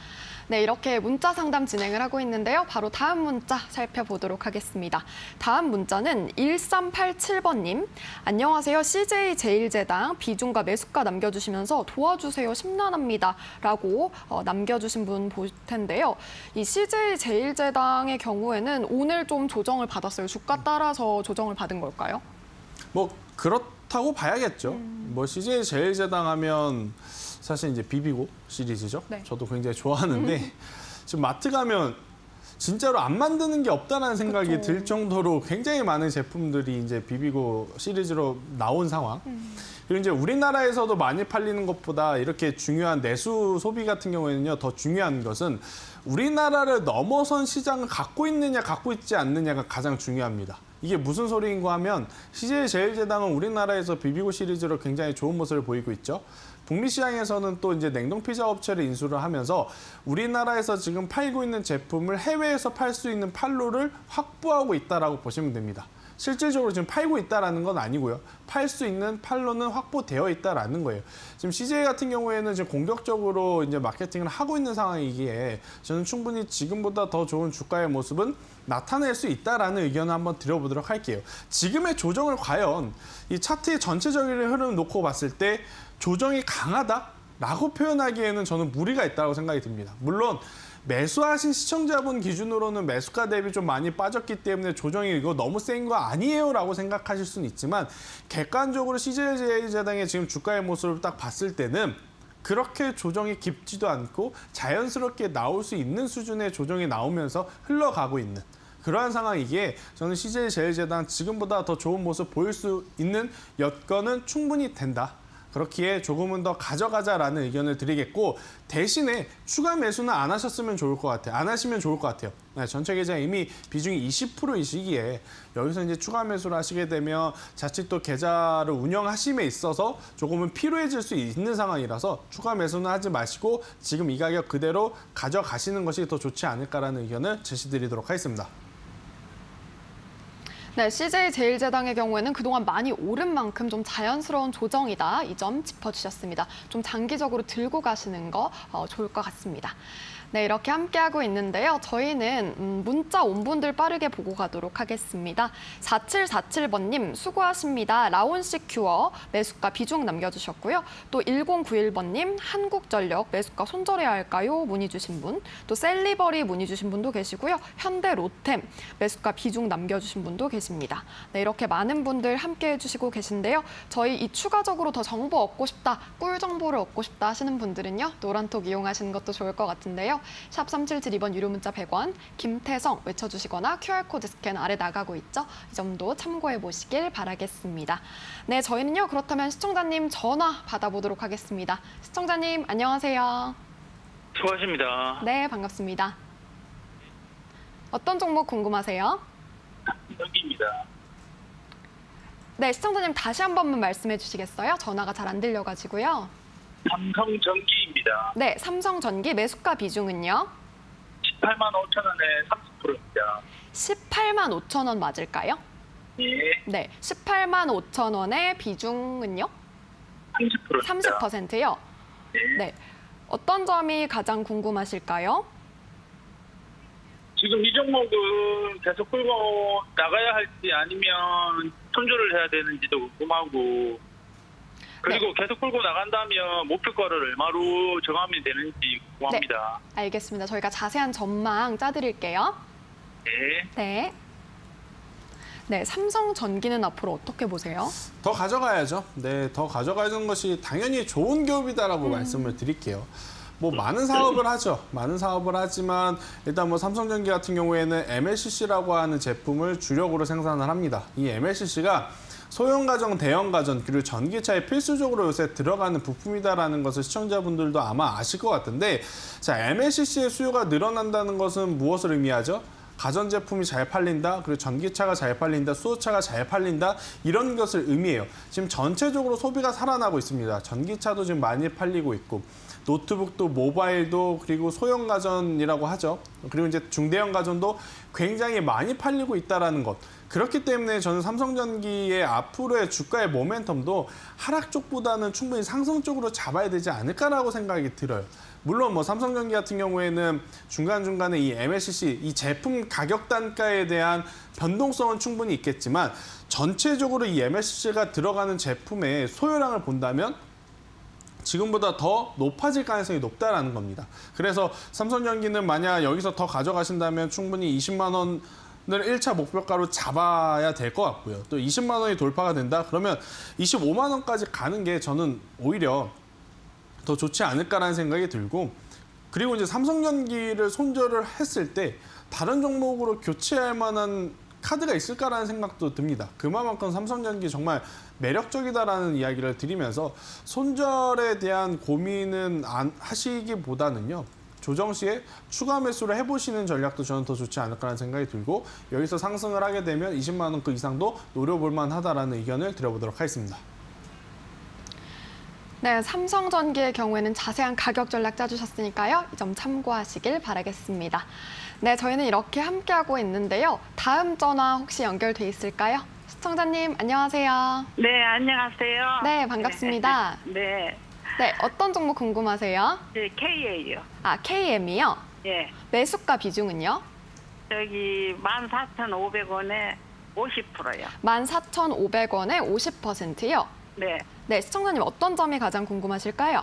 네, 이렇게 문자 상담 진행을 하고 있는데요. 바로 다음 문자 살펴보도록 하겠습니다. 다음 문자는 1387번님. 안녕하세요. CJ제일제당 비중과 매수가 남겨주시면서 도와주세요. 심란합니다. 라고 남겨주신 분 볼 텐데요. 이 CJ제일제당의 경우에는 오늘 좀 조정을 받았어요. 주가 따라서 조정을 받은 걸까요? 뭐 그렇다고 봐야겠죠. 뭐 CJ제일제당 하면 사실 이제 비비고 시리즈죠. 네. 저도 굉장히 좋아하는데 지금 마트 가면 진짜로 안 만드는 게 없다는 생각이 그쵸. 들 정도로 굉장히 많은 제품들이 이제 비비고 시리즈로 나온 상황. 그리고 이제 우리나라에서도 많이 팔리는 것보다 이렇게 중요한 내수 소비 같은 경우에는요, 더 중요한 것은 우리나라를 넘어선 시장을 갖고 있느냐, 갖고 있지 않느냐가 가장 중요합니다. 이게 무슨 소리인가 하면 CJ제일제당은 우리나라에서 비비고 시리즈로 굉장히 좋은 모습을 보이고 있죠. 북미 시장에서는 또 이제 냉동 피자 업체를 인수를 하면서 우리나라에서 지금 팔고 있는 제품을 해외에서 팔 수 있는 판로를 확보하고 있다라고 보시면 됩니다. 실질적으로 지금 팔고 있다라는 건 아니고요. 팔 수 있는 판로는 확보되어 있다라는 거예요. 지금 CJ 같은 경우에는 지금 공격적으로 이제 마케팅을 하고 있는 상황이기에 저는 충분히 지금보다 더 좋은 주가의 모습은 나타낼 수 있다라는 의견을 한번 드려보도록 할게요. 지금의 조정을 과연 이 차트의 전체적인 흐름을 놓고 봤을 때 조정이 강하다라고 표현하기에는 저는 무리가 있다고 생각이 듭니다. 물론 매수하신 시청자분 기준으로는 매수가 대비 좀 많이 빠졌기 때문에 조정이 이거 너무 센 거 아니에요 라고 생각하실 수는 있지만 객관적으로 CJ제일제당의 지금 주가의 모습을 딱 봤을 때는 그렇게 조정이 깊지도 않고 자연스럽게 나올 수 있는 수준의 조정이 나오면서 흘러가고 있는 그러한 상황이기에 저는 CJ제일제당 지금보다 더 좋은 모습 보일 수 있는 여건은 충분히 된다. 그렇기에 조금은 더 가져가자라는 의견을 드리겠고 대신에 추가 매수는 안 하셨으면 좋을 것 같아요. 안 하시면 좋을 것 같아요. 네, 전체 계좌 이미 비중이 20%인 시기에 여기서 이제 추가 매수를 하시게 되면 자칫 또 계좌를 운영하심에 있어서 조금은 피로해질 수 있는 상황이라서 추가 매수는 하지 마시고 지금 이 가격 그대로 가져가시는 것이 더 좋지 않을까라는 의견을 제시드리도록 하겠습니다. 네, CJ제일제당의 경우에는 그동안 많이 오른 만큼 좀 자연스러운 조정이다. 이 점 짚어주셨습니다. 좀 장기적으로 들고 가시는 거 좋을 것 같습니다. 네, 이렇게 함께하고 있는데요. 저희는 문자 온 분들 빠르게 보고 가도록 하겠습니다. 4747번님 수고하십니다. 라온시큐어 매수가 비중 남겨주셨고요. 또 1091번님 한국전력 매수가 손절해야 할까요? 문의 주신 분. 또 셀리버리 문의 주신 분도 계시고요. 현대로템 매수가 비중 남겨주신 분도 계십니다. 네, 이렇게 많은 분들 함께해 주시고 계신데요. 저희 이 추가적으로 더 정보 얻고 싶다, 꿀 정보를 얻고 싶다 하시는 분들은요. 노란톡 이용하시는 것도 좋을 것 같은데요. 샵 3772번 유료 문자 100원, 김태성 외쳐주시거나 QR코드 스캔 아래 나가고 있죠. 이 점도 참고해 보시길 바라겠습니다. 네, 저희는요. 그렇다면 시청자님 전화 받아보도록 하겠습니다. 시청자님 안녕하세요. 수고하십니다. 네, 반갑습니다. 어떤 종목 궁금하세요? 여기입니다. 네, 시청자님 다시 한 번만 말씀해 주시겠어요? 전화가 잘 안 들려가지고요. 삼성전기입니다. 네, 삼성전기 매수가 비중은요? 18만 5천 원에 30%입니다. 18만 5천 원 맞을까요? 예, 네, 18만 5천 원의 비중은요? 30%입니다. 30%요? 네. 어떤 점이 가장 궁금하실까요? 지금 이 종목은 계속 끌고 나가야 할지 아니면 손절을 해야 되는지도 궁금하고 그리고 계속 끌고 나간다면 목표가를 얼마로 정하면 되는지 궁금합니다. 알겠습니다. 저희가 자세한 전망 짜드릴게요. 네. 네. 네, 삼성전기는 앞으로 어떻게 보세요? 더 가져가야죠. 네, 더 가져가는 것이 당연히 좋은 기업이다라고 말씀을 드릴게요. 뭐 많은 사업을 하죠. 많은 사업을 하지만 일단 뭐 삼성전기 같은 경우에는 MLCC라고 하는 제품을 주력으로 생산을 합니다. 이 MLCC가 소형 가정, 대형 가전 그리고 전기차에 필수적으로 요새 들어가는 부품이다라는 것을 시청자분들도 아마 아실 것 같은데, 자, MLCC의 수요가 늘어난다는 것은 무엇을 의미하죠? 가전제품이 잘 팔린다, 그리고 전기차가 잘 팔린다, 수소차가 잘 팔린다, 이런 것을 의미해요. 지금 전체적으로 소비가 살아나고 있습니다. 전기차도 지금 많이 팔리고 있고, 노트북도 모바일도 그리고 소형 가전이라고 하죠. 그리고 이제 중대형 가전도 굉장히 많이 팔리고 있다라는 것. 그렇기 때문에 저는 삼성전기의 앞으로의 주가의 모멘텀도 하락 쪽보다는 충분히 상승 쪽으로 잡아야 되지 않을까라고 생각이 들어요. 물론 뭐 삼성전기 같은 경우에는 중간중간에 이 MLCC, 이 제품 가격 단가에 대한 변동성은 충분히 있겠지만 전체적으로 이 MLCC가 들어가는 제품의 소요량을 본다면 지금보다 더 높아질 가능성이 높다라는 겁니다. 그래서 삼성전기는 만약 여기서 더 가져가신다면 충분히 20만 원을 1차 목표가로 잡아야 될 것 같고요. 또 20만 원이 돌파가 된다? 그러면 25만 원까지 가는 게 저는 오히려 더 좋지 않을까라는 생각이 들고, 그리고 이제 삼성전기를 손절을 했을 때 다른 종목으로 교체할 만한 카드가 있을까라는 생각도 듭니다. 그만큼 삼성전기 정말 매력적이다라는 이야기를 드리면서 손절에 대한 고민은 안 하시기보다는요, 조정 시에 추가 매수를 해보시는 전략도 저는 더 좋지 않을까라는 생각이 들고, 여기서 상승을 하게 되면 20만 원 그 이상도 노려볼 만하다라는 의견을 드려보도록 하겠습니다. 네, 삼성전기의 경우에는 자세한 가격 전략 짜주셨으니까요. 이 점 참고하시길 바라겠습니다. 네, 저희는 이렇게 함께하고 있는데요. 다음 전화 혹시 연결돼 있을까요? 시청자님, 안녕하세요. 네, 안녕하세요. 네, 반갑습니다. 네, 네, 어떤 종목 궁금하세요? 네, K예요. 아, KM이요? 예, 매수가 비중은요? 저기 14,500원에 50%요. 14,500원에 50%요? 네, 네, 시청자님 어떤 점이 가장 궁금하실까요?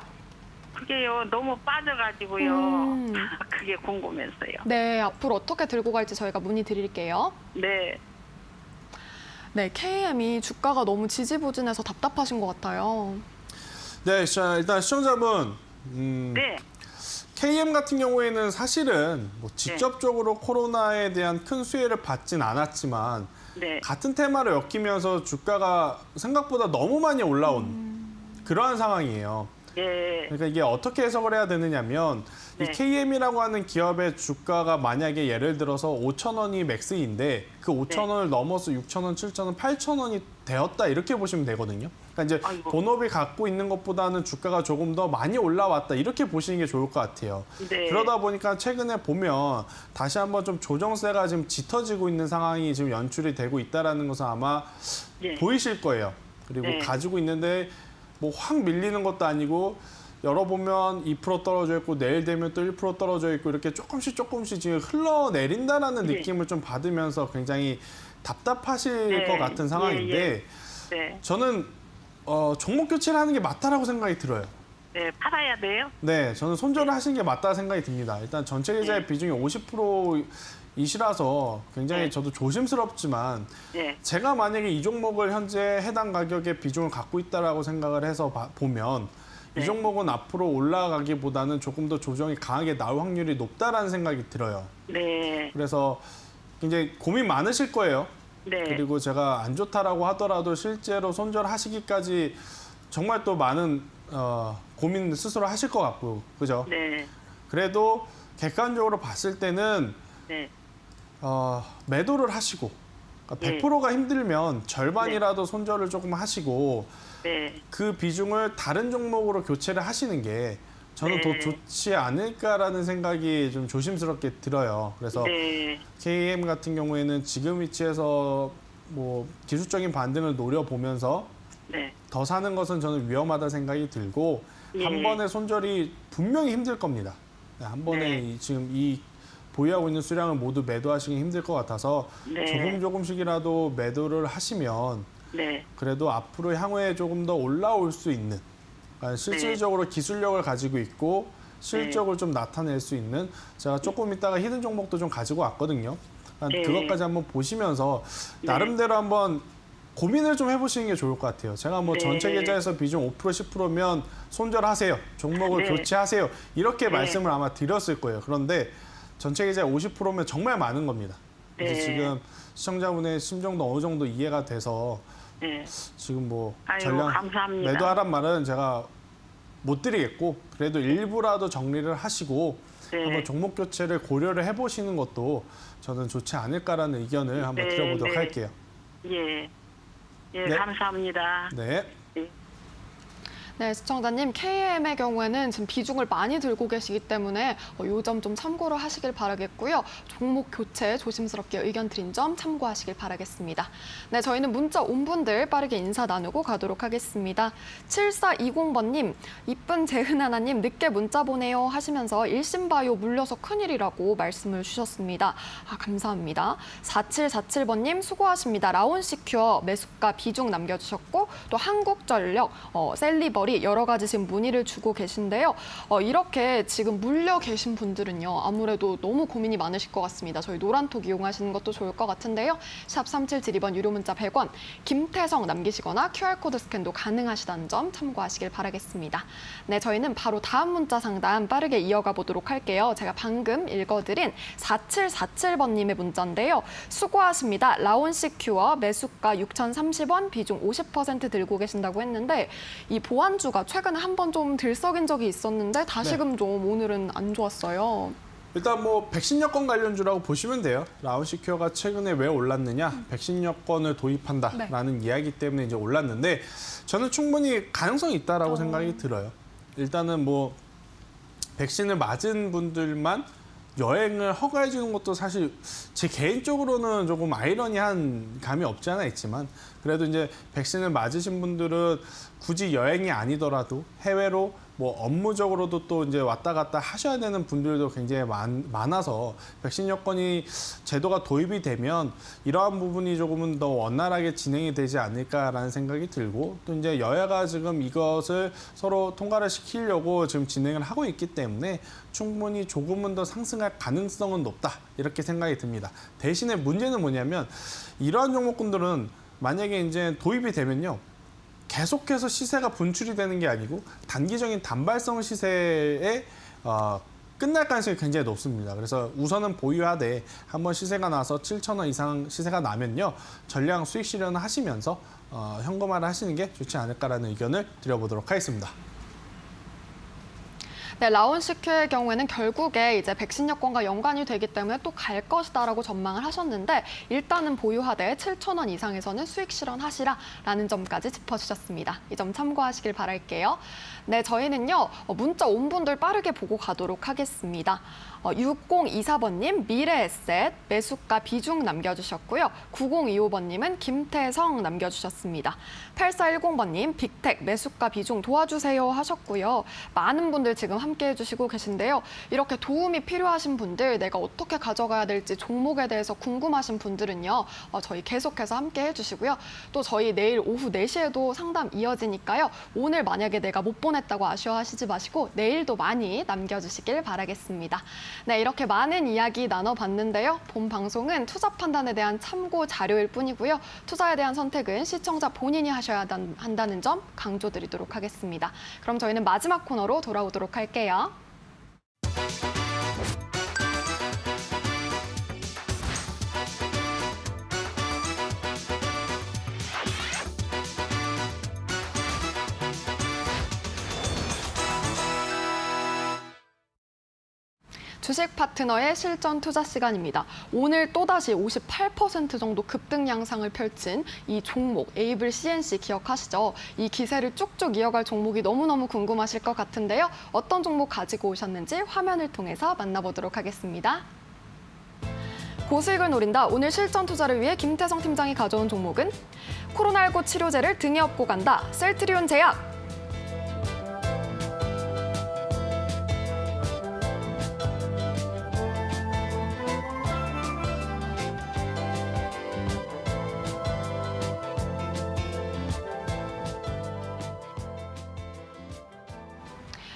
그게요 너무 빠져가지고요. 그게 궁금했어요. 네, 앞으로 어떻게 들고 갈지 저희가 문의 드릴게요. 네, 네, KM이 주가가 너무 지지부진해서 답답하신 것 같아요. 네, 자, 일단 시청자분, 네, KM 같은 경우에는 사실은 뭐 직접적으로 코로나에 대한 큰 수혜를 받진 않았지만 네, 같은 테마를 엮이면서 주가가 생각보다 너무 많이 올라온 그러한 상황이에요. 네, 그러니까 이게 어떻게 해석을 해야 되느냐면, 이 네. KM이라고 하는 기업의 주가가 만약에 예를 들어서 5,000원이 맥스인데 그 5,000원을 넘어서 6,000원, 7,000원, 8,000원이 되었다, 이렇게 보시면 되거든요. 그러니까 이제 아이고. 본업이 갖고 있는 것보다는 주가가 조금 더 많이 올라왔다, 이렇게 보시는 게 좋을 것 같아요. 네. 그러다 보니까 최근에 보면 다시 한번 좀 조정세가 지금 짙어지고 있는 상황이 지금 연출이 되고 있다라는 것은 아마 네. 보이실 거예요. 그리고 네. 가지고 있는데 뭐 확 밀리는 것도 아니고, 열어보면 2% 떨어져 있고 내일 되면 또 1% 떨어져 있고, 이렇게 조금씩 지금 흘러내린다라는 네. 느낌을 좀 받으면서 굉장히 답답하실 네. 것 같은 상황인데, 네, 저는 종목 교체를 하는 게 맞다라고 생각이 들어요. 네, 팔아야 돼요. 네, 저는 손절을 하시는 게 맞다 생각이 듭니다. 일단 전체 계좌의 비중이 50%이시라서 굉장히 네. 저도 조심스럽지만, 네, 제가 만약에 이 종목을 현재 해당 가격의 비중을 갖고 있다라고 생각을 해서 보면 이 네. 종목은 앞으로 올라가기보다는 조금 더 조정이 강하게 나올 확률이 높다라는 생각이 들어요. 네, 그래서 굉장히 고민 많으실 거예요. 네, 그리고 제가 안 좋다라고 하더라도 실제로 손절하시기까지 정말 또 많은 고민 스스로 하실 것 같고, 그죠? 네, 그래도 객관적으로 봤을 때는 네, 매도를 하시고, 그러니까 100%가 힘들면 절반이라도 손절을 조금 하시고, 네, 그 비중을 다른 종목으로 교체를 하시는 게 저는 네. 더 좋지 않을까라는 생각이 좀 조심스럽게 들어요. 그래서 네, KM 같은 경우에는 지금 위치에서 뭐 기술적인 반등을 노려보면서 네. 더 사는 것은 저는 위험하다 생각이 들고 예. 한 번의 손절이 분명히 힘들 겁니다. 네, 한 번에 네. 지금 이 보유하고 있는 수량을 모두 매도하시기 힘들 것 같아서 네. 조금씩이라도 매도를 하시면 네. 그래도 앞으로 향후에 조금 더 올라올 수 있는 그러니까 실질적으로 기술력을 가지고 있고 실적을 좀 나타낼 수 있는 제가 조금 있다가 히든 종목도 좀 가지고 왔거든요. 그러니까 네. 그것까지 한번 보시면서 네. 나름대로 한번 고민을 좀 해보시는 게 좋을 것 같아요. 제가 뭐 네. 전체 계좌에서 비중 5% 10%면 손절하세요. 종목을 네. 교체하세요. 이렇게 네. 말씀을 아마 드렸을 거예요. 그런데 전체 계좌 50%면 정말 많은 겁니다. 그래서 네. 지금 시청자분의 심정도 어느 정도 이해가 돼서 네. 지금 뭐 아이고, 전량 감사합니다. 매도하란 말은 제가 못 드리겠고 그래도 일부라도 정리를 하시고 네. 한번 종목 교체를 고려를 해보시는 것도 저는 좋지 않을까라는 의견을 한번 네, 드려보도록 네. 할게요. 예. 예, 네. 감사합니다. 네. 네, 시청자님, KM의 경우에는 지금 비중을 많이 들고 계시기 때문에 이 점 좀 참고를 하시길 바라겠고요. 종목 교체 조심스럽게 의견 드린 점 참고하시길 바라겠습니다. 네, 저희는 문자 온 분들 빠르게 인사 나누고 가도록 하겠습니다. 7420번님, 이쁜 재은하나님 늦게 문자 보내요 하시면서 일신바이오 물려서 큰일이라고 말씀을 주셨습니다. 감사합니다. 4747번님 수고하십니다. 라온시큐어 매수가 비중 남겨주셨고 또 한국전력, 셀리버리 여러 가지 지금 문의를 주고 계신데요. 이렇게 지금 물려 계신 분들은요. 아무래도 너무 고민이 많으실 것 같습니다. 저희 노란톡 이용하시는 것도 좋을 것 같은데요. 샵 3772번 유료 문자 100원, 김태성 남기시거나 QR코드 스캔도 가능하시다는 점 참고하시길 바라겠습니다. 네, 저희는 바로 다음 문자 상담 빠르게 이어가 보도록 할게요. 제가 방금 읽어드린 4747번님의 문자인데요. 수고하십니다. 라온시큐어 매수가 6,030원, 비중 50% 들고 계신다고 했는데 이 보안주가 최근에 한 번 좀 들썩인 적이 있었는데 다시금 좀 오늘은 안 좋았어요. 일단 뭐 백신 여권 관련주라고 보시면 돼요. 라온시큐어가 최근에 왜 올랐느냐? 백신 여권을 도입한다라는 이야기 때문에 이제 올랐는데 저는 충분히 가능성이 있다라고 생각이 들어요. 일단은 뭐 백신을 맞은 분들만 여행을 허가해 주는 것도 사실 제 개인적으로는 조금 아이러니한 감이 없지 않아 있지만 그래도 이제 백신을 맞으신 분들은 굳이 여행이 아니더라도 해외로 뭐 업무적으로도 또 이제 왔다 갔다 하셔야 되는 분들도 굉장히 많아서 백신 여건이 제도가 도입이 되면 이러한 부분이 조금은 더 원활하게 진행이 되지 않을까라는 생각이 들고 또 이제 여야가 지금 이것을 서로 통과를 시키려고 지금 진행을 하고 있기 때문에 충분히 조금은 더 상승할 가능성은 높다 이렇게 생각이 듭니다. 대신에 문제는 뭐냐면 이러한 종목군들은 만약에 이제 도입이 되면요. 계속해서 시세가 분출이 되는 게 아니고 단기적인 단발성 시세에 끝날 가능성이 굉장히 높습니다. 그래서 우선은 보유하되 한번 시세가 나서 7,000원 이상 시세가 나면요. 전량 수익 실현을 하시면서 현금화를 하시는 게 좋지 않을까라는 의견을 드려보도록 하겠습니다. 네, 라온시큐의 경우에는 결국에 이제 백신 여권과 연관이 되기 때문에 또 갈 것이다라고 전망을 하셨는데 일단은 보유하되 7,000원 이상에서는 수익 실현하시라라는 점까지 짚어주셨습니다. 이 점 참고하시길 바랄게요. 네, 저희는요 문자 온 분들 빠르게 보고 가도록 하겠습니다. 6024번님 미래에셋 매수가 비중 남겨주셨고요. 9025번님은 김태성 남겨주셨습니다. 8410번님 빅텍 매수가 비중 도와주세요 하셨고요. 많은 분들 지금 함께 해주시고 계신데요. 이렇게 도움이 필요하신 분들 내가 어떻게 가져가야 될지 종목에 대해서 궁금하신 분들은요. 저희 계속해서 함께 해주시고요. 또 저희 내일 오후 4시에도 상담 이어지니까요. 오늘 만약에 내가 못 보냈다고 아쉬워하시지 마시고 내일도 많이 남겨주시길 바라겠습니다. 네, 이렇게 많은 이야기 나눠봤는데요. 본 방송은 투자 판단에 대한 참고 자료일 뿐이고요. 투자에 대한 선택은 시청자 본인이 하셔야 한다는 점 강조드리도록 하겠습니다. 그럼 저희는 마지막 코너로 돌아오도록 할게요. 주식 파트너의 실전 투자 시간입니다. 오늘 또다시 58% 정도 급등 양상을 펼친 이 종목 에이블 CNC 기억하시죠? 이 기세를 쭉쭉 이어갈 종목이 너무너무 궁금하실 것 같은데요. 어떤 종목 가지고 오셨는지 화면을 통해서 만나보도록 하겠습니다. 고수익을 노린다. 오늘 실전 투자를 위해 김태성 팀장이 가져온 종목은 코로나19 치료제를 등에 업고 간다. 셀트리온 제약.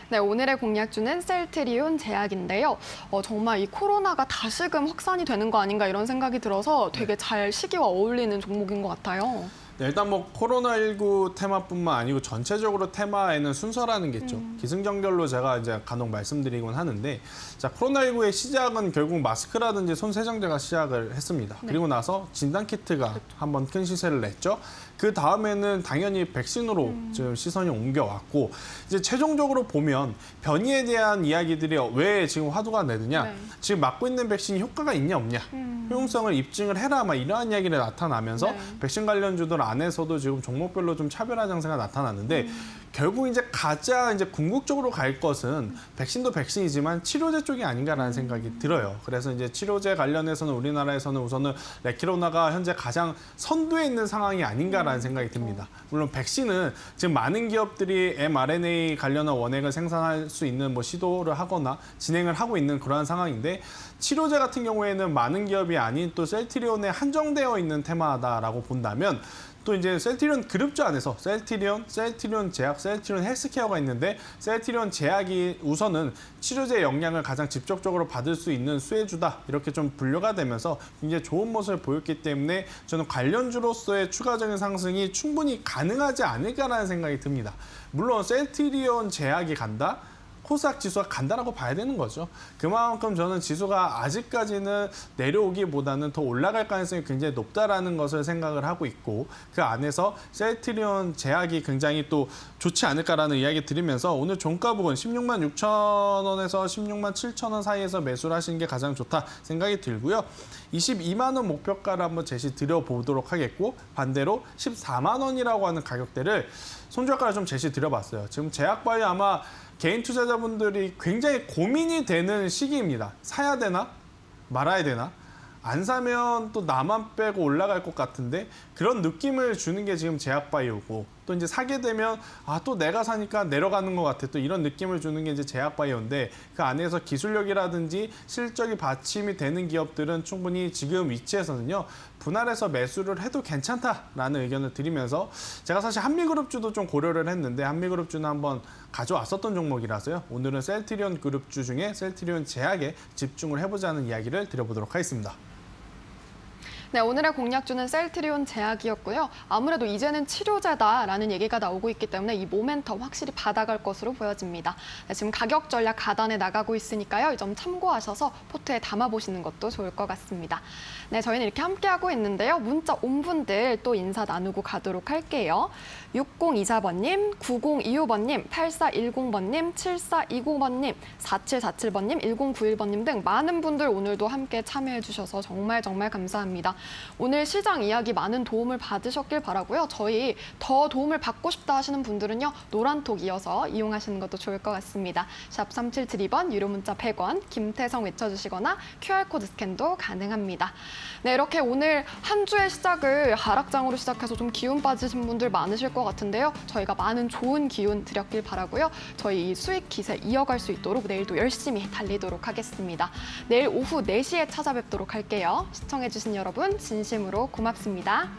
네, 오늘의 공략주는 셀트리온 제약인데요. 정말 이 코로나가 다시금 확산이 되는 거 아닌가 이런 생각이 들어서 되게 잘 시기와 어울리는 종목인 것 같아요. 네, 일단 뭐 코로나19 테마뿐만 아니고 전체적으로 테마에는 순서라는 게 있죠. 기승전결로 제가 이제 간혹 말씀드리곤 하는데, 자, 코로나19의 시작은 결국 마스크라든지 손 세정제가 시작을 했습니다. 네. 그리고 나서 진단키트가 한번 큰 시세를 냈죠. 그 다음에는 당연히 백신으로 지금 시선이 옮겨왔고, 이제 최종적으로 보면 변이에 대한 이야기들이 왜 지금 화두가 되느냐, 네. 지금 맞고 있는 백신이 효과가 있냐 없냐, 효용성을 입증을 해라, 막 이러한 이야기를 나타나면서 네. 백신 관련주들 안에서도 지금 종목별로 좀 차별화 장세가 나타났는데, 결국 이제 가장 이제 궁극적으로 갈 것은 백신도 백신이지만 치료제 쪽이 아닌가라는 생각이 들어요. 그래서 이제 치료제 관련해서는 우리나라에서는 우선은 레키로나가 현재 가장 선두에 있는 상황이 아닌가라는 생각이 듭니다. 물론 백신은 지금 많은 기업들이 mRNA 관련한 원액을 생산할 수 있는 뭐 시도를 하거나 진행을 하고 있는 그러한 상황인데, 치료제 같은 경우에는 많은 기업이 아닌 또 셀트리온에 한정되어 있는 테마다라고 본다면, 또 이제 셀트리온 그룹주 안에서 셀트리온 제약, 셀트리온 헬스케어가 있는데, 셀트리온 제약이 우선은 치료제 영향을 가장 직접적으로 받을 수 있는 수혜주다, 이렇게 좀 분류가 되면서 굉장히 좋은 모습을 보였기 때문에 저는 관련주로서의 추가적인 상승이 충분히 가능하지 않을까라는 생각이 듭니다. 물론 셀트리온 제약이 간다? 코스닥 지수가 간다라고 봐야 되는 거죠. 그만큼 저는 지수가 아직까지는 내려오기보다는 더 올라갈 가능성이 굉장히 높다라는 것을 생각을 하고 있고, 그 안에서 셀트리온 제약이 굉장히 또 좋지 않을까라는 이야기 드리면서 오늘 종가 부근 16만 6천 원에서 16만 7천 원 사이에서 매수를 하시는 게 가장 좋다 생각이 들고요. 22만 원 목표가를 한번 제시 드려보도록 하겠고, 반대로 14만 원이라고 하는 가격대를 손절가를 좀 제시 드려봤어요. 지금 제약바이오 아마 개인 투자자분들이 굉장히 고민이 되는 시기입니다. 사야 되나? 말아야 되나? 안 사면 또 나만 빼고 올라갈 것 같은데, 그런 느낌을 주는 게 지금 제약바이오고, 또 이제 사게 되면 또 내가 사니까 내려가는 것 같아, 또 이런 느낌을 주는 게 이제 제약바이오인데, 그 안에서 기술력이라든지 실적이 받침이 되는 기업들은 충분히 지금 위치에서는요 분할해서 매수를 해도 괜찮다라는 의견을 드리면서, 제가 사실 한미그룹주도 좀 고려를 했는데 한미그룹주는 한번 가져왔었던 종목이라서요, 오늘은 셀트리온 그룹주 중에 셀트리온 제약에 집중을 해보자는 이야기를 드려보도록 하겠습니다. 네, 오늘의 공략주는 셀트리온 제약이었고요. 아무래도 이제는 치료제다라는 얘기가 나오고 있기 때문에 이 모멘텀 확실히 받아갈 것으로 보여집니다. 네, 지금 가격 전략 가단에 나가고 있으니까요. 이 점 참고하셔서 포트에 담아보시는 것도 좋을 것 같습니다. 네, 저희는 이렇게 함께하고 있는데요. 문자 온 분들 또 인사 나누고 가도록 할게요. 6024번님, 9025번님, 8410번님, 7420번님, 4747번님, 1091번님 등 많은 분들 오늘도 함께 참여해 주셔서 정말 감사합니다. 오늘 시장 이야기 많은 도움을 받으셨길 바라고요. 저희 더 도움을 받고 싶다 하시는 분들은요, 노란톡 이어서 이용하시는 것도 좋을 것 같습니다. 샵 3772번, 유료 문자 100원, 김태성 외쳐주시거나 QR코드 스캔도 가능합니다. 네, 이렇게 오늘 한 주의 시작을 하락장으로 시작해서 좀 기운 빠지신 분들 많으실 것 같은데요. 저희가 많은 좋은 기운 드렸길 바라고요. 저희 이 수익 기세 이어갈 수 있도록 내일도 열심히 달리도록 하겠습니다. 내일 오후 4시에 찾아뵙도록 할게요. 시청해주신 여러분 진심으로 고맙습니다.